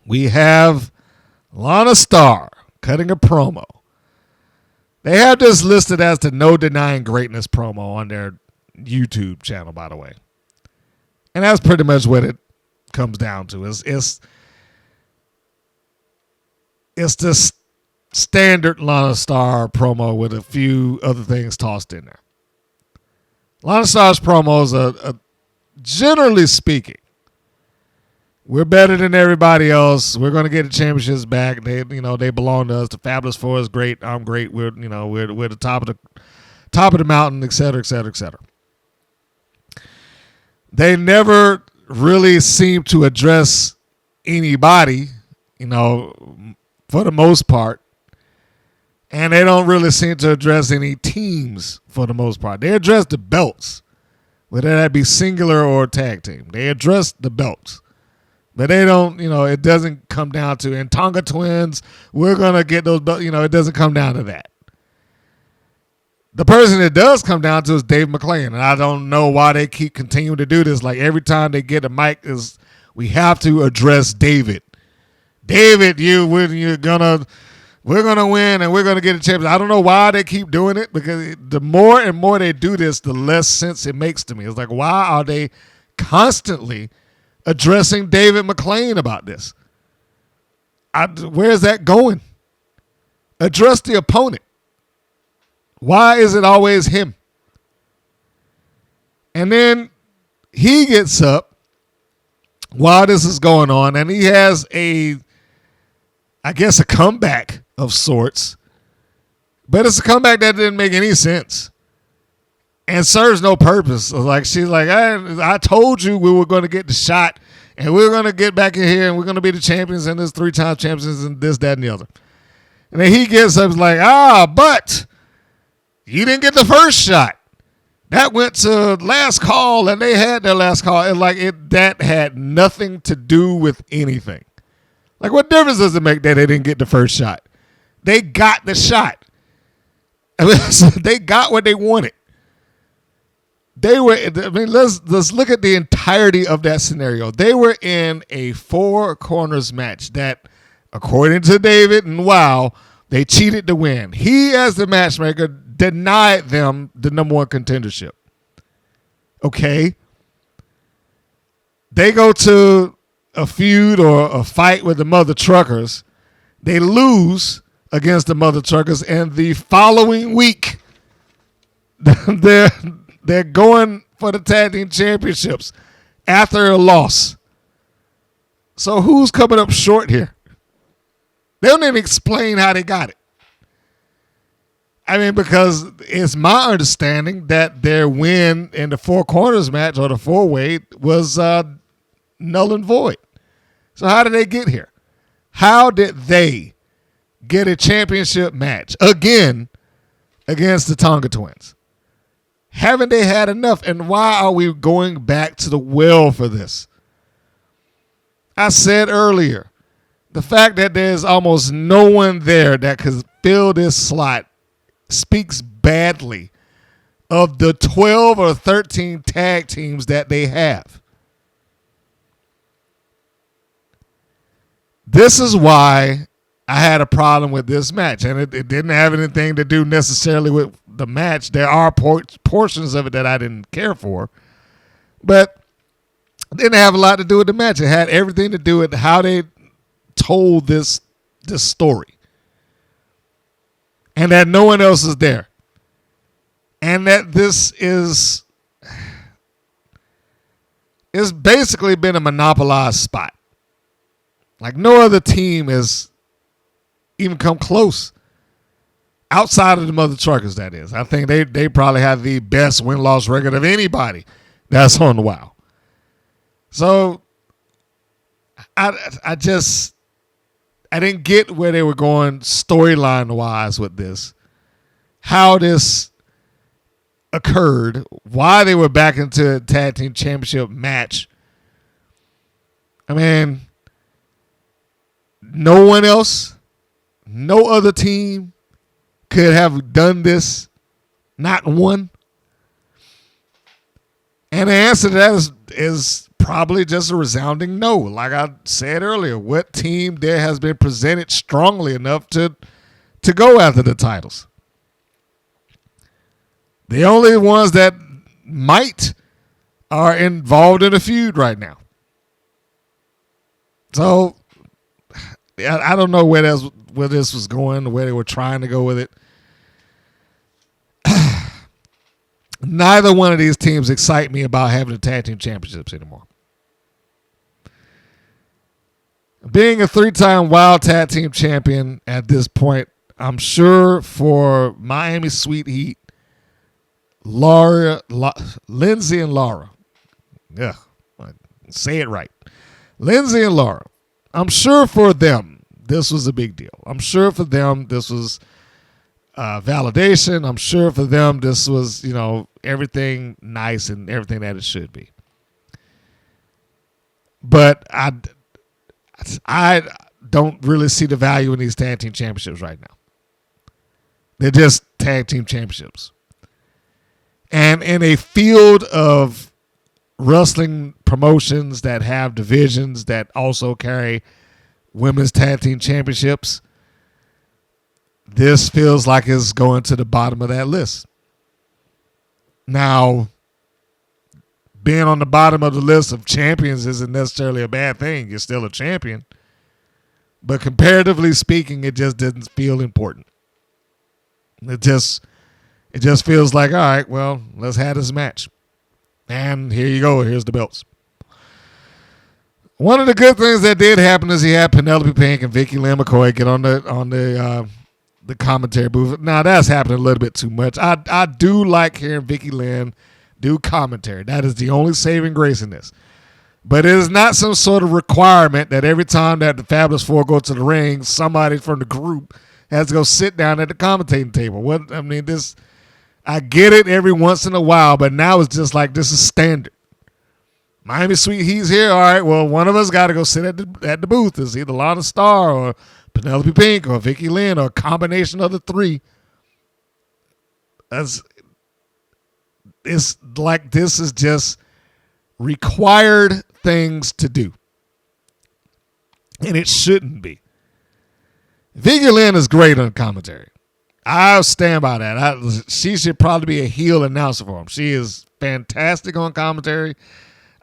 we have Lana Starr cutting a promo. They have this listed as the No Denying Greatness promo on their YouTube channel, by the way. And that's pretty much what it comes down to. It's the standard Lana Starr promo with a few other things tossed in there. Lana Starr's promos are generally speaking, we're better than everybody else. We're going to get the championships back. They belong to us. The Fabulous Four is great. I'm great. We're the top of the mountain, et cetera, et cetera, et cetera. They never really seem to address anybody, for the most part. And they don't really seem to address any teams for the most part. They address the belts, whether that be singular or tag team. They address the belts. But they don't, it doesn't come down to, and Tonga Twins, we're going to get those belts. It doesn't come down to that. The person it does come down to is Dave McLane. And I don't know why they keep continuing to do this. Like every time they get a mic, we have to address David. David, we're gonna win and we're gonna get a championship. I don't know why they keep doing it, because the more and more they do this, the less sense it makes to me. It's like, why are they constantly addressing David McLane about this? Where is that going? Address the opponent. Why is it always him? And then he gets up while this is going on, and he has a comeback of sorts, but it's a comeback that didn't make any sense and serves no purpose. Like, she's like, I told you we were going to get the shot and we were going to get back in here and we're going to be the champions and there's 3-time champions and this, that, and the other. And then he gets up and is like, but you didn't get the first shot. That went to last call and they had their last call. And that had nothing to do with anything. Like, what difference does it make that they didn't get the first shot? They got the shot. They got what they wanted. Let's look at the entirety of that scenario. They were in a 4 corners match that, according to David and WOW, they cheated to win. He, as the matchmaker, denied them the number 1 contendership. Okay? They go to a feud or a fight with the Mother Truckers. They lose against the Mother Truckers, and the following week, they're going for the tag team championships after a loss. So who's coming up short here? They don't even explain how they got it. I mean, because it's my understanding that their win in the 4 corners match or the 4-way was null and void. So how did they get here? How did they get a championship match again against the Tonga Twins? Haven't they had enough? And why are we going back to the well for this? I said earlier, the fact that there's almost no one there that could fill this slot speaks badly of the 12 or 13 tag teams that they have. This is why I had a problem with this match, and it didn't have anything to do necessarily with the match. There are portions of it that I didn't care for, but it didn't have a lot to do with the match. It had everything to do with how they told this story, and that no one else is there. And that this is it's basically been a monopolized spot. Like no other team has even come close outside of the Mother Truckers, that is. I think they probably have the best win-loss record of anybody that's on the WoW. So I didn't get where they were going storyline-wise with this. How this occurred, why they were back into a tag team championship match. I mean, no one else, no other team could have done this. Not one. And the answer to that is probably just a resounding no. Like I said earlier, what team there has been presented strongly enough to go after the titles? The only ones that might are involved in a feud right now. So I don't know where this was going, where they were trying to go with it. Neither one of these teams excite me about having the tag team championships anymore. Being a 3-time Wild Tag Team champion at this point, I'm sure for Miami Sweet Heat, Lindsay and Laura. Yeah, say it right. Lindsay and Laura. I'm sure for them, this was a big deal. I'm sure for them, this was validation. I'm sure for them, this was, everything nice and everything that it should be. But I don't really see the value in these tag team championships right now. They're just tag team championships. And in a field of wrestling promotions that have divisions that also carry women's tag team championships, this feels like it's going to the bottom of that list. Now, being on the bottom of the list of champions isn't necessarily a bad thing. You're still a champion. But comparatively speaking, it just didn't feel important. It just feels like, all right, well, let's have this match. And here you go. Here's the belts. One of the good things that did happen is he had Penelope Pink and Vicky Lynn McCoy get on the commentary booth. Now, that's happening a little bit too much. I do like hearing Vicky Lynn do commentary. That is the only saving grace in this. But it is not some sort of requirement that every time that the Fabulous Four go to the ring, somebody from the group has to go sit down at the commentating table. I get it every once in a while, but now it's just like this is standard. Miami Sweet Heat's here. All right, well, one of us got to go sit at the booth. It's either Lana Starr or Penelope Pink or Vicky Lynn or a combination of the three. It's like this is just required things to do. And it shouldn't be. Vicky Lynn is great on commentary. I'll stand by that. She should probably be a heel announcer for him. She is fantastic on commentary.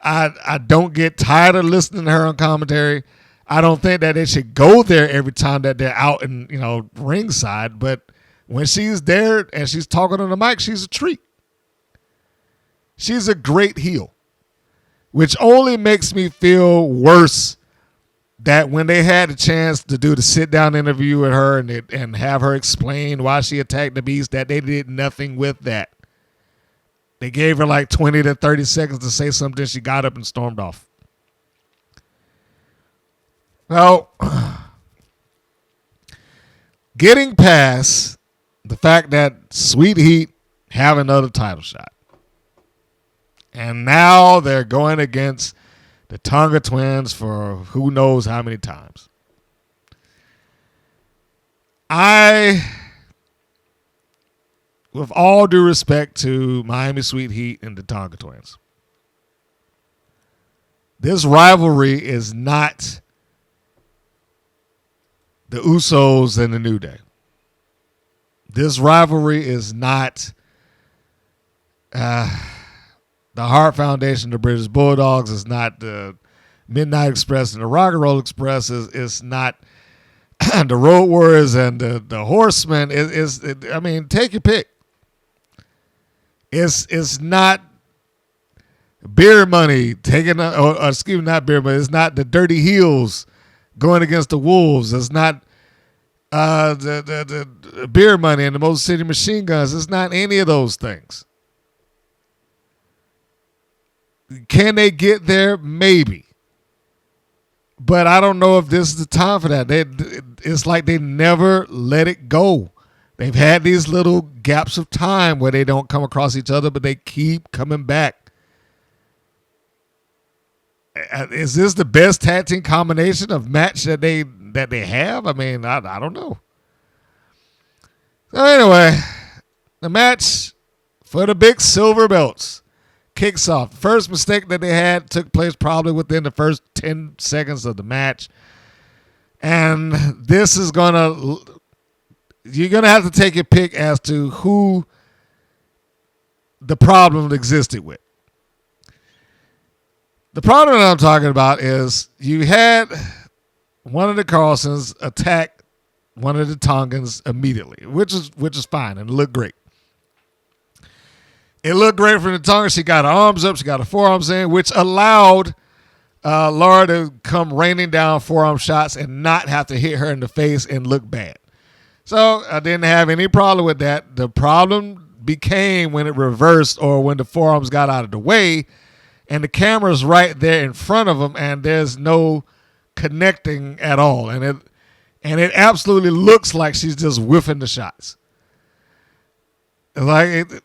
I don't get tired of listening to her on commentary. I don't think that they should go there every time that they're out in, ringside. But when she's there and she's talking on the mic, she's a treat. She's a great heel, which only makes me feel worse that when they had a chance to do the sit-down interview with her and have her explain why she attacked the Beast, that they did nothing with that. They gave her like 20 to 30 seconds to say something. She got up and stormed off. Well, getting past the fact that Sweet Heat have another title shot. And now they're going against the Tonga Twins for who knows how many times. With all due respect to Miami Sweet Heat and the Tonga Twins, this rivalry is not the Usos and the New Day. This rivalry is not the Hart Foundation, the British Bulldogs. It's not the Midnight Express and the Rock and Roll Express. It's not the Road Warriors and the Horsemen. Take your pick. It's not beer money taking, or excuse me, not beer money. It's not the Dirty Heels going against the Wolves. It's not the beer money and the Motor City Machine Guns. It's not any of those things. Can they get there? Maybe. But I don't know if this is the time for that. It's like they never let it go. They've had these little gaps of time where they don't come across each other, but they keep coming back. Is this the best tag team combination of match that they have? I mean, I don't know. So anyway, the match for the big silver belts kicks off. First mistake that they had took place probably within the first 10 seconds of the match. And this is you're going to have to take your pick as to who the problem existed with. The problem that I'm talking about is you had one of the Carlsons attack one of the Tongans immediately, which is fine and looked great. It looked great from the Tonga. She got her arms up. She got her forearms in, which allowed Laura to come raining down forearm shots and not have to hit her in the face and look bad. So I didn't have any problem with that. The problem became when it reversed or when the forearms got out of the way and the camera's right there in front of them and there's no connecting at all. And it absolutely looks like she's just whiffing the shots. That's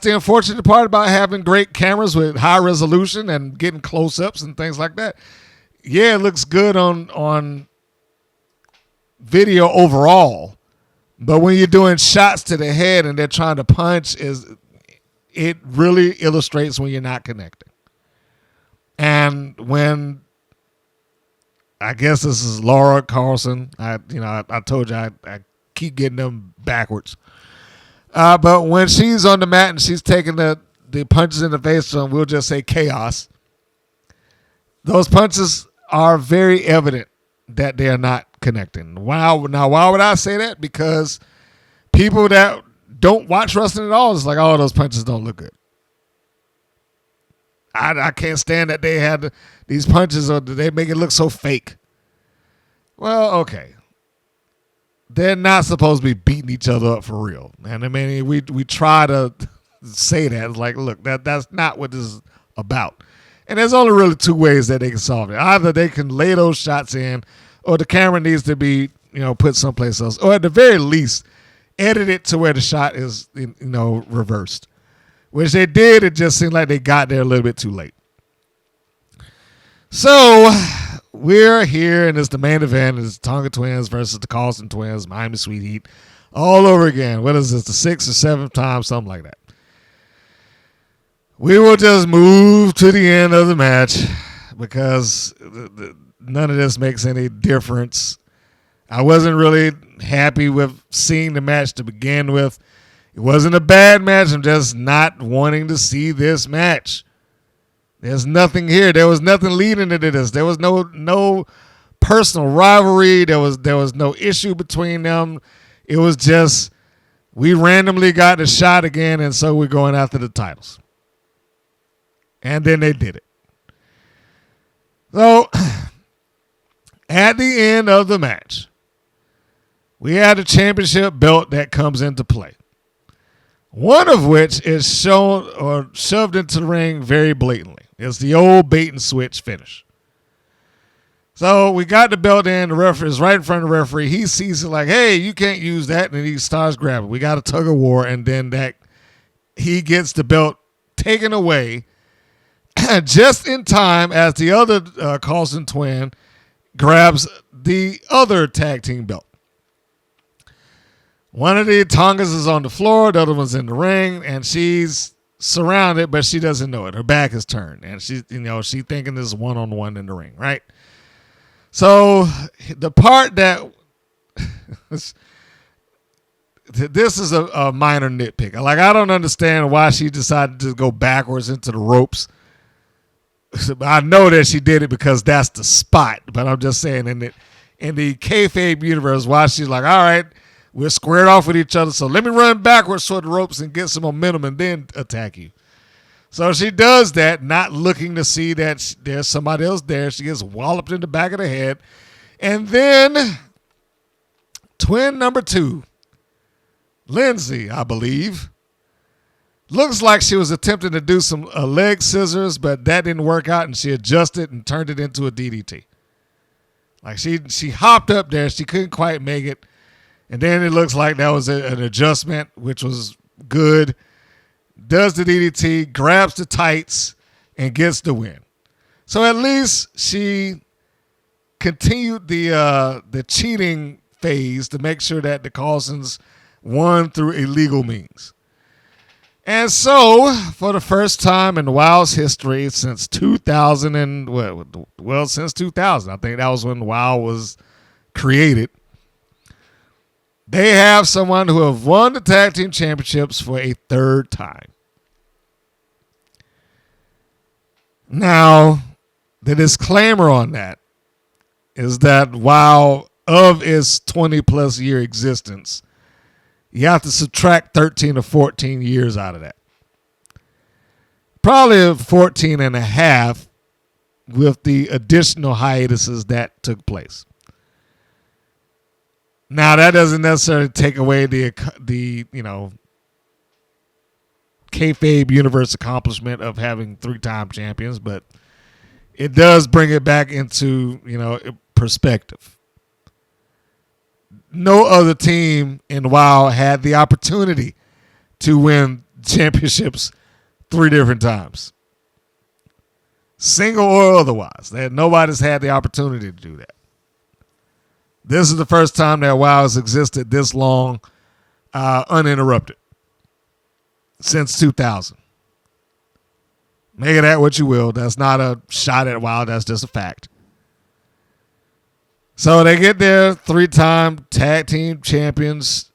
the unfortunate part about having great cameras with high resolution and getting close-ups and things like that. Yeah, it looks good on video overall, but when you're doing shots to the head and they're trying to punch, it really illustrates when you're not connecting. And when I guess this is Laura Carlson, I told you I keep getting them backwards. But when she's on the mat and she's taking the punches in the face from, we'll just say chaos, those punches are very evident that they are not connecting. Now, why would I say that? Because people that don't watch wrestling at all, it's like, oh, those punches don't look good. I can't stand that they had these punches or they make it look so fake. Well, okay. They're not supposed to be beating each other up for real. And I mean, we try to say that. It's like, look, that's not what this is about. And there's only really two ways that they can solve it. Either they can lay those shots in, or the camera needs to be, put someplace else. Or at the very least, edit it to where the shot is, reversed. Which they did, it just seemed like they got there a little bit too late. So we're here, and it's the main event. It's Tonga Twins versus the Carlson Twins, Miami Sweet Heat, all over again. What is this, the 6th or 7th time, something like that. We will just move to the end of the match because none of this makes any difference. I wasn't really happy with seeing the match to begin with. It wasn't a bad match. I'm just not wanting to see this match. There's nothing here. There was nothing leading into this. There was no personal rivalry. There was no issue between them. It was just we randomly got the shot again, and so we're going after the titles. And then they did it. So at the end of the match, we had a championship belt that comes into play. One of which is shown or shoved into the ring very blatantly. It's the old bait and switch finish. So we got the belt in. The referee is right in front of the referee. He sees it like, hey, you can't use that. And he starts grabbing. We got a tug of war. And then he gets the belt taken away just in time as the other Carlson twin grabs the other tag team belt. One of the Tongas is on the floor, the other one's in the ring, and she's surrounded, but she doesn't know it. Her back is turned, and she's thinking this is one-on-one in the ring, right? So the part that this is a minor nitpick. Like, I don't understand why she decided to go backwards into the ropes. I know that she did it because that's the spot, but I'm just saying in the kayfabe universe, why she's like, all right, We're squared off with each other, so let me run backwards toward the ropes and get some momentum and then attack you. So she does that, not looking to see that there's somebody else there. She gets walloped in the back of the head. And then twin number 2, Lindsay, I believe, looks like she was attempting to do some leg scissors, but that didn't work out, and she adjusted and turned it into a DDT. Like she hopped up there. She couldn't quite make it. And then it looks like that was an adjustment, which was good. Does the DDT, grabs the tights, and gets the win. So at least she continued the cheating phase to make sure that the Carlsons won through illegal means. And so, for the first time in WoW's history since 2000 since 2000, I think that was when WoW was created, they have someone who have won the tag team championships for a third time. Now, the disclaimer on that is that WoW, of its 20-plus year existence, you have to subtract 13 or 14 years out of that. Probably 14 and a half with the additional hiatuses that took place. Now, that doesn't necessarily take away the kayfabe universe accomplishment of having 3-time champions, but it does bring it back into, perspective. No other team in WoW had the opportunity to win championships 3 different times. Single or otherwise. Nobody's had the opportunity to do that. This is the first time that WoW has existed this long, uninterrupted. Since 2000. Make of that what you will. That's not a shot at WoW. That's just a fact. So they get their 3-time tag team champions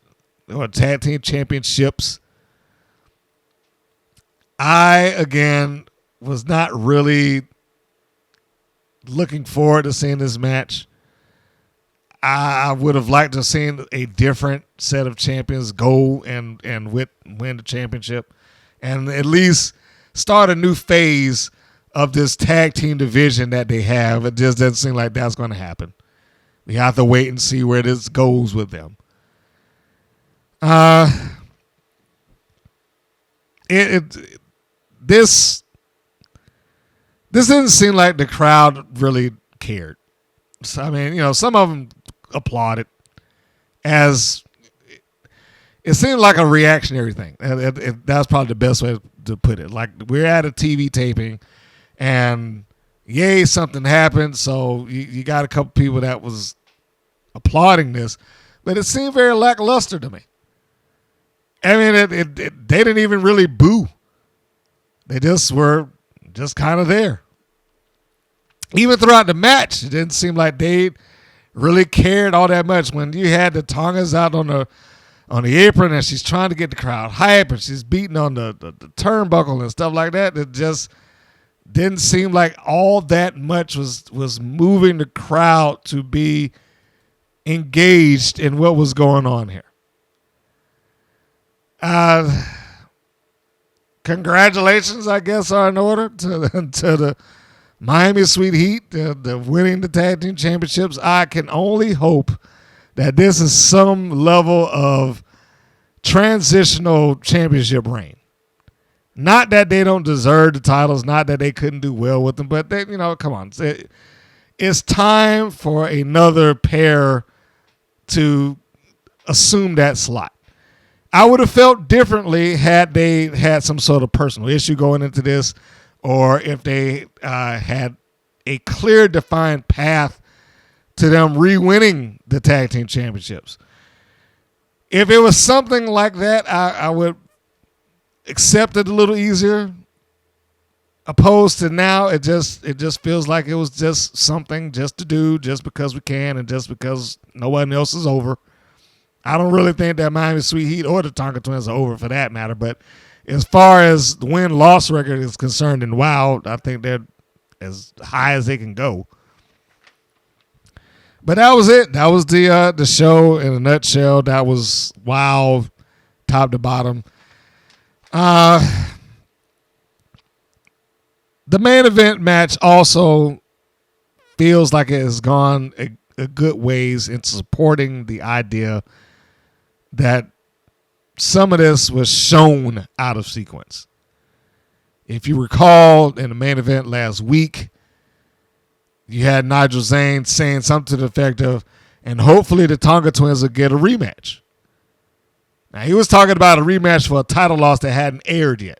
or tag team championships. I, again, was not really looking forward to seeing this match. I would have liked to have seen a different set of champions go and win the championship and at least start a new phase of this tag team division that they have. It just doesn't seem like that's going to happen. We have to wait and see where this goes with them. This didn't seem like the crowd really cared. So, I mean, some of them applauded as it seemed like a reactionary thing. That's probably the best way to put it. Like, we're at a TV taping and yay, something happened. So you got a couple people that was applauding this, but it seemed very lackluster to me. I mean, they didn't even really boo. They just were just kind of there. Even throughout the match, it didn't seem like they really cared all that much. When you had the Tongas out on the apron and she's trying to get the crowd hype and she's beating on the turnbuckle and stuff like that, it just didn't seem like all that much was moving the crowd to be engaged in what was going on here. Congratulations, I guess, are in order to the Miami Sweet Heat, the winning the tag team championships. I can only hope that this is some level of transitional championship reign. Not that they don't deserve the titles, not that they couldn't do well with them, but they, come on. It's time for another pair to assume that slot. I would have felt differently had they had some sort of personal issue going into this, or if they had a clear, defined path to them re-winning the tag team championships. If it was something like that, I would accept it a little easier. Opposed to now, it just feels like it was just something just to do, just because we can, and just because no one else is over. I don't really think that Miami Sweet Heat or the Tonga Twins are over for that matter, but as far as the win-loss record is concerned in WoW, I think they're as high as they can go. But that was it. That was the show in a nutshell. That was wild, top to bottom. The main event match also feels like it has gone a good ways into supporting the idea that some of this was shown out of sequence. If you recall, in the main event last week, you had Nigel Zane saying something to the effect of, and hopefully the Tonga Twins will get a rematch. Now, he was talking about a rematch for a title loss that hadn't aired yet.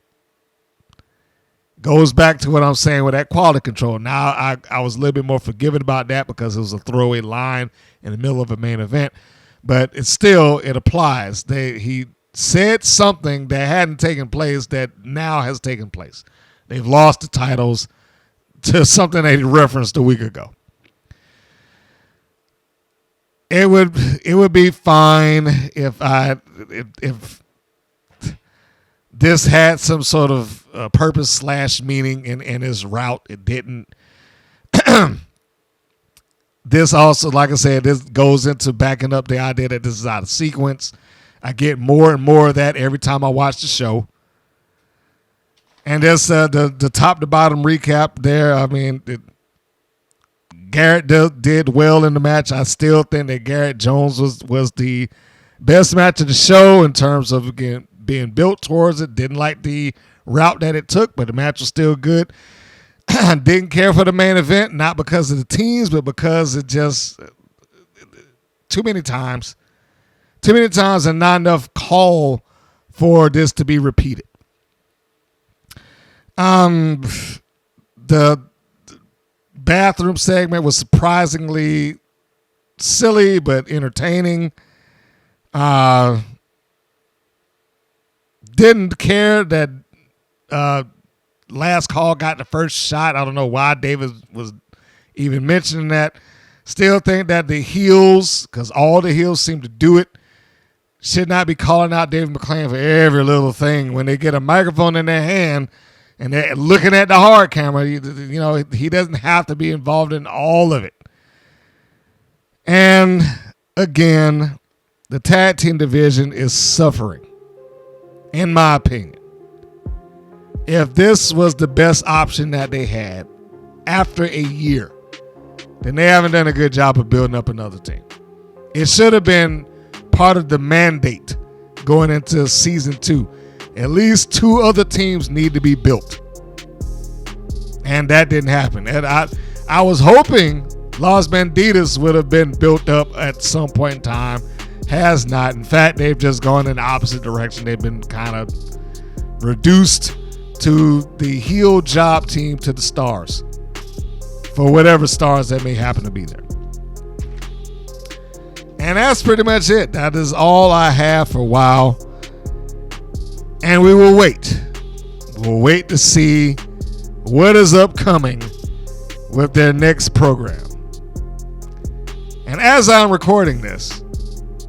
Goes back to what I'm saying with that quality control. Now, I was a little bit more forgiving about that because it was a throwaway line in the middle of a main event. But it applies. He said something that hadn't taken place that now has taken place. They've lost the titles to something that he referenced a week ago. It would be fine if this had some sort of purpose / meaning in his route. It didn't. This also, like I said, this goes into backing up the idea that this is out of sequence. I get more and more of that every time I watch the show. And there's the top to bottom recap there. I mean, Garrett did well in the match. I still think that Garrett Jones was the best match of the show in terms of being built towards it. Didn't like the route that it took, but the match was still good. Didn't care for the main event, not because of the teams, but because it just too many times and not enough call for this to be repeated. The bathroom segment was surprisingly silly but entertaining. Didn't care that Last Call got the first shot. I don't know why David was even mentioning that. Still think that the heels, because all the heels seem to do it, should not be calling out David McLane for every little thing. When they get a microphone in their hand and they're looking at the hard camera, he doesn't have to be involved in all of it. And again, the tag team division is suffering, in my opinion. If this was the best option that they had after a year, then they haven't done a good job of building up another team. It should have been part of the mandate going into season 2. At least 2 other teams need to be built. And that didn't happen. And I was hoping Los Bandidas would have been built up at some point in time. Has not. In fact, they've just gone in the opposite direction. They've been kind of reduced to the heel job team to the stars, for whatever stars that may happen to be there. And that's pretty much it. That is all I have for a while. And we will wait. We'll wait to see what is upcoming with their next program. And as I'm recording this,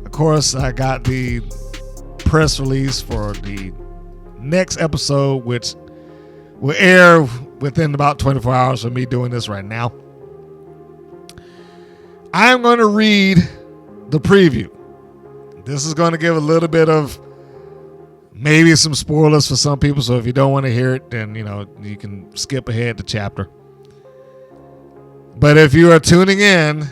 of course, I got the press release for the next episode, which will air within about 24 hours of me doing this right now. I'm going to read the preview. This is going to give a little bit of maybe some spoilers for some people. So if you don't want to hear it, then you can skip ahead the chapter. But if you are tuning in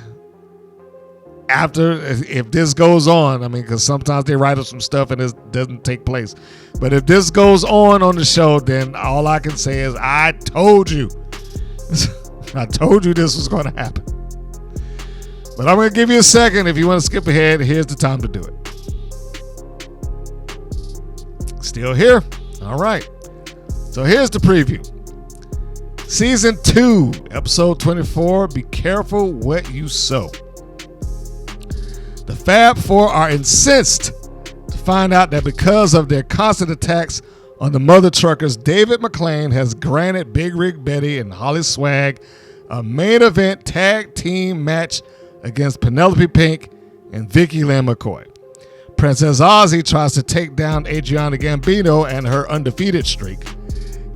after, if this goes on, because sometimes they write up some stuff and it doesn't take place. But if this goes on the show, then all I can say is I told you. I told you this was going to happen. But I'm going to give you a second. If you want to skip ahead, here's the time to do it. Still here? All right. So here's the preview. Season 2, episode 24, Be Careful What You Sow. The Fab Four are incensed to find out that because of their constant attacks on the mother truckers, David McLane has granted Big Rig Betty and Holly Swag a main event tag team match against Penelope Pink and Vicky Lynn McCoy. Princess Aussie tries to take down Adriana Gambino and her undefeated streak.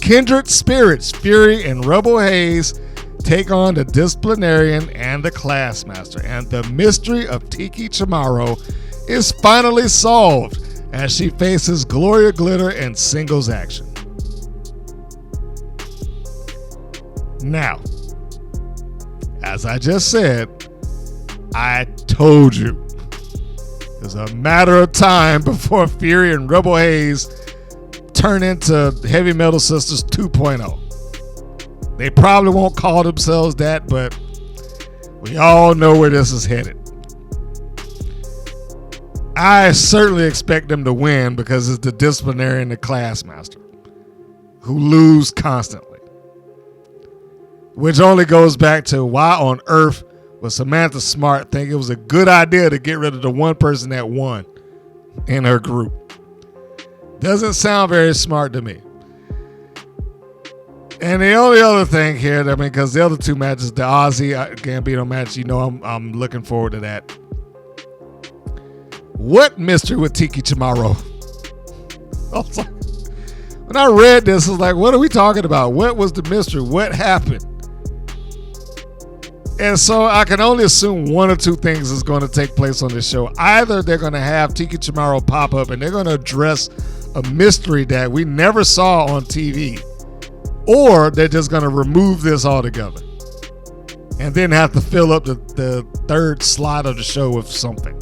Kindred Spirits, Fury, and Rebel Hayes take on the disciplinarian and the class master. And the mystery of Tiki Chamorro is finally solved as she faces Gloria Glitter in singles action. Now, as I just said, I told you it's a matter of time before Fury and Rebel Hayes turn into Heavy Metal Sisters 2.0. They probably won't call themselves that, but we all know where this is headed. I certainly expect them to win because it's the disciplinarian and the class master who lose constantly. Which only goes back to why on earth would Samantha Smart think it was a good idea to get rid of the one person that won in her group. Doesn't sound very smart to me. And the only other thing here, because the other two matches, the Aussie-Gambino match, I'm looking forward to that. What mystery with Tiki Chamorro? When I read this, I was like, what are we talking about? What was the mystery? What happened? And so I can only assume one or two things is going to take place on this show. Either they're going to have Tiki Chamorro pop up and they're going to address a mystery that we never saw on TV, or they're just going to remove this altogether and then have to fill up the third slot of the show with something.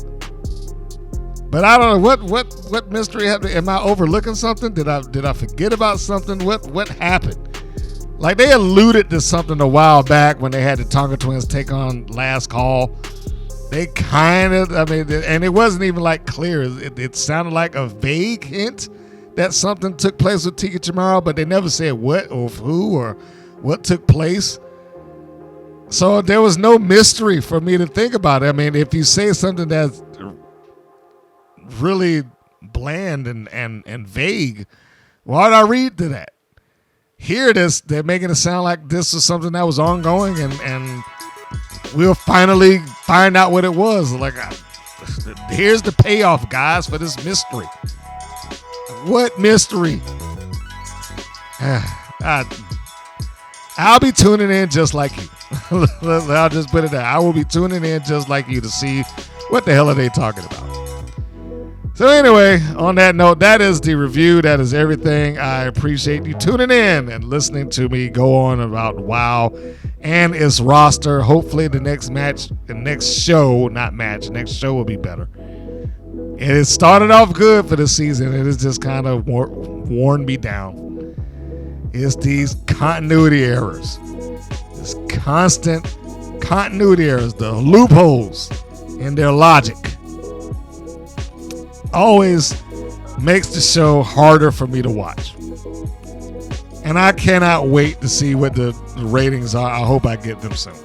But I don't know what mystery happened. Am I overlooking something? Did I forget about something? What happened? Like they alluded to something a while back when they had the Tonga Twins take on Last Call. They kind of, and it wasn't even like clear. It sounded like a vague hint that something took place with Tiki Chamorro, but they never said what or who or what took place. So there was no mystery for me to think about. If you say something that's really bland and vague, why would I read to that? Here, they're making it sound like this is something that was ongoing, and we'll finally find out what it was. Like, here's the payoff, guys, for this mystery. What mystery? I'll be tuning in just like you. I'll just put it there. I will be tuning in just like you to see what the hell are they talking about. So anyway, on that note, that is the review. That is everything. I appreciate you tuning in and listening to me go on about WoW and its roster. Hopefully the next show will be better. It has started off good for this season. It has just kind of worn me down. It's these continuity errors. This constant continuity errors, the loopholes in their logic. Always makes the show harder for me to watch. And I cannot wait to see what the ratings are. I hope I get them soon.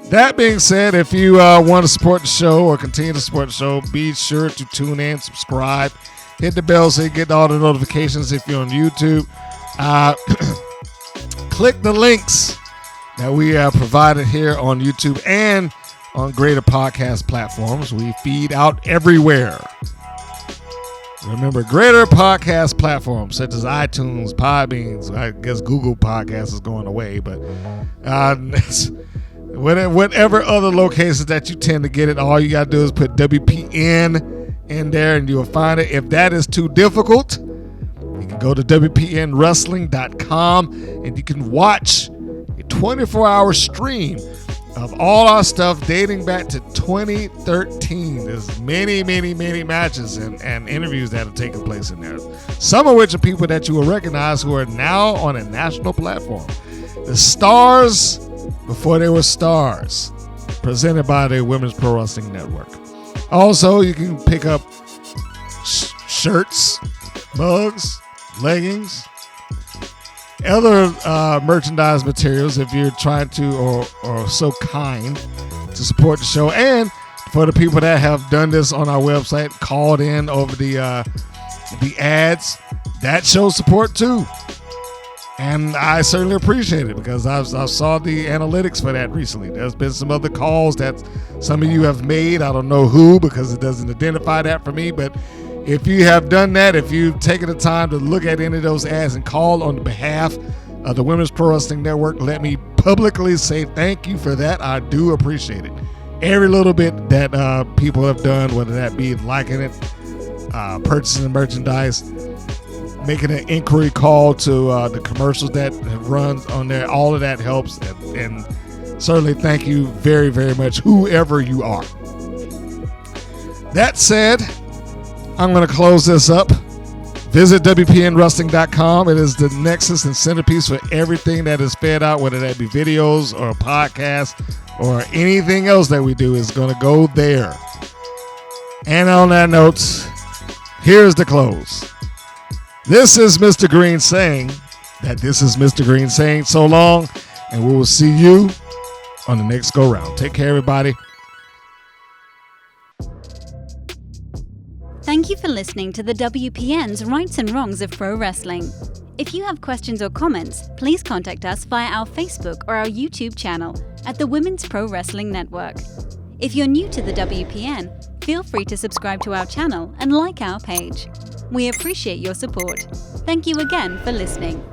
That being said, if you want to support the show or continue to support the show, be sure to tune in, subscribe, hit the bell so you get all the notifications. If you're on YouTube, click the links that we have provided here on YouTube and on greater podcast platforms. We feed out everywhere. Remember, greater podcast platforms such as iTunes, Podbeans, I guess Google Podcasts is going away, but whatever other locations that you tend to get it, all you got to do is put WPN in there and you'll find it. If that is too difficult, you can go to WPNWrestling.com and you can watch a 24-hour stream of all our stuff dating back to 2013. There's many matches and interviews that have taken place in there. Some of which are people that you will recognize who are now on a national platform. The Stars Before They Were Stars, presented by the Women's Pro Wrestling Network. Also, you can pick up shirts, mugs, leggings, other merchandise materials if you're trying to or so kind to support the show. And for the people that have done this on our website, called in over the ads, that shows support too. And I certainly appreciate it because I saw the analytics for that recently. There's been some other calls that some of you have made. I don't know who because it doesn't identify that for me, but if you have done that, if you've taken the time to look at any of those ads and call on behalf of the Women's Pro Wrestling Network, let me publicly say thank you for that. I do appreciate it. Every little bit that people have done, whether that be liking it, purchasing merchandise, making an inquiry call to the commercials that have run on there, all of that helps. And certainly thank you very, very much, whoever you are. That said, I'm going to close this up. Visit WPNWrestling.com. It is the nexus and centerpiece for everything that is fed out, whether that be videos or podcasts or anything else that we do is going to go there. And on that note, here's the close. This is Mr. Green saying that this is Mr. Green saying so long, and we will see you on the next go round. Take care, everybody. Thank you for listening to the WPN's Rights and Wrongs of Pro Wrestling. If you have questions or comments, please contact us via our Facebook or our YouTube channel at the Women's Pro Wrestling Network. If you're new to the WPN, feel free to subscribe to our channel and like our page. We appreciate your support. Thank you again for listening.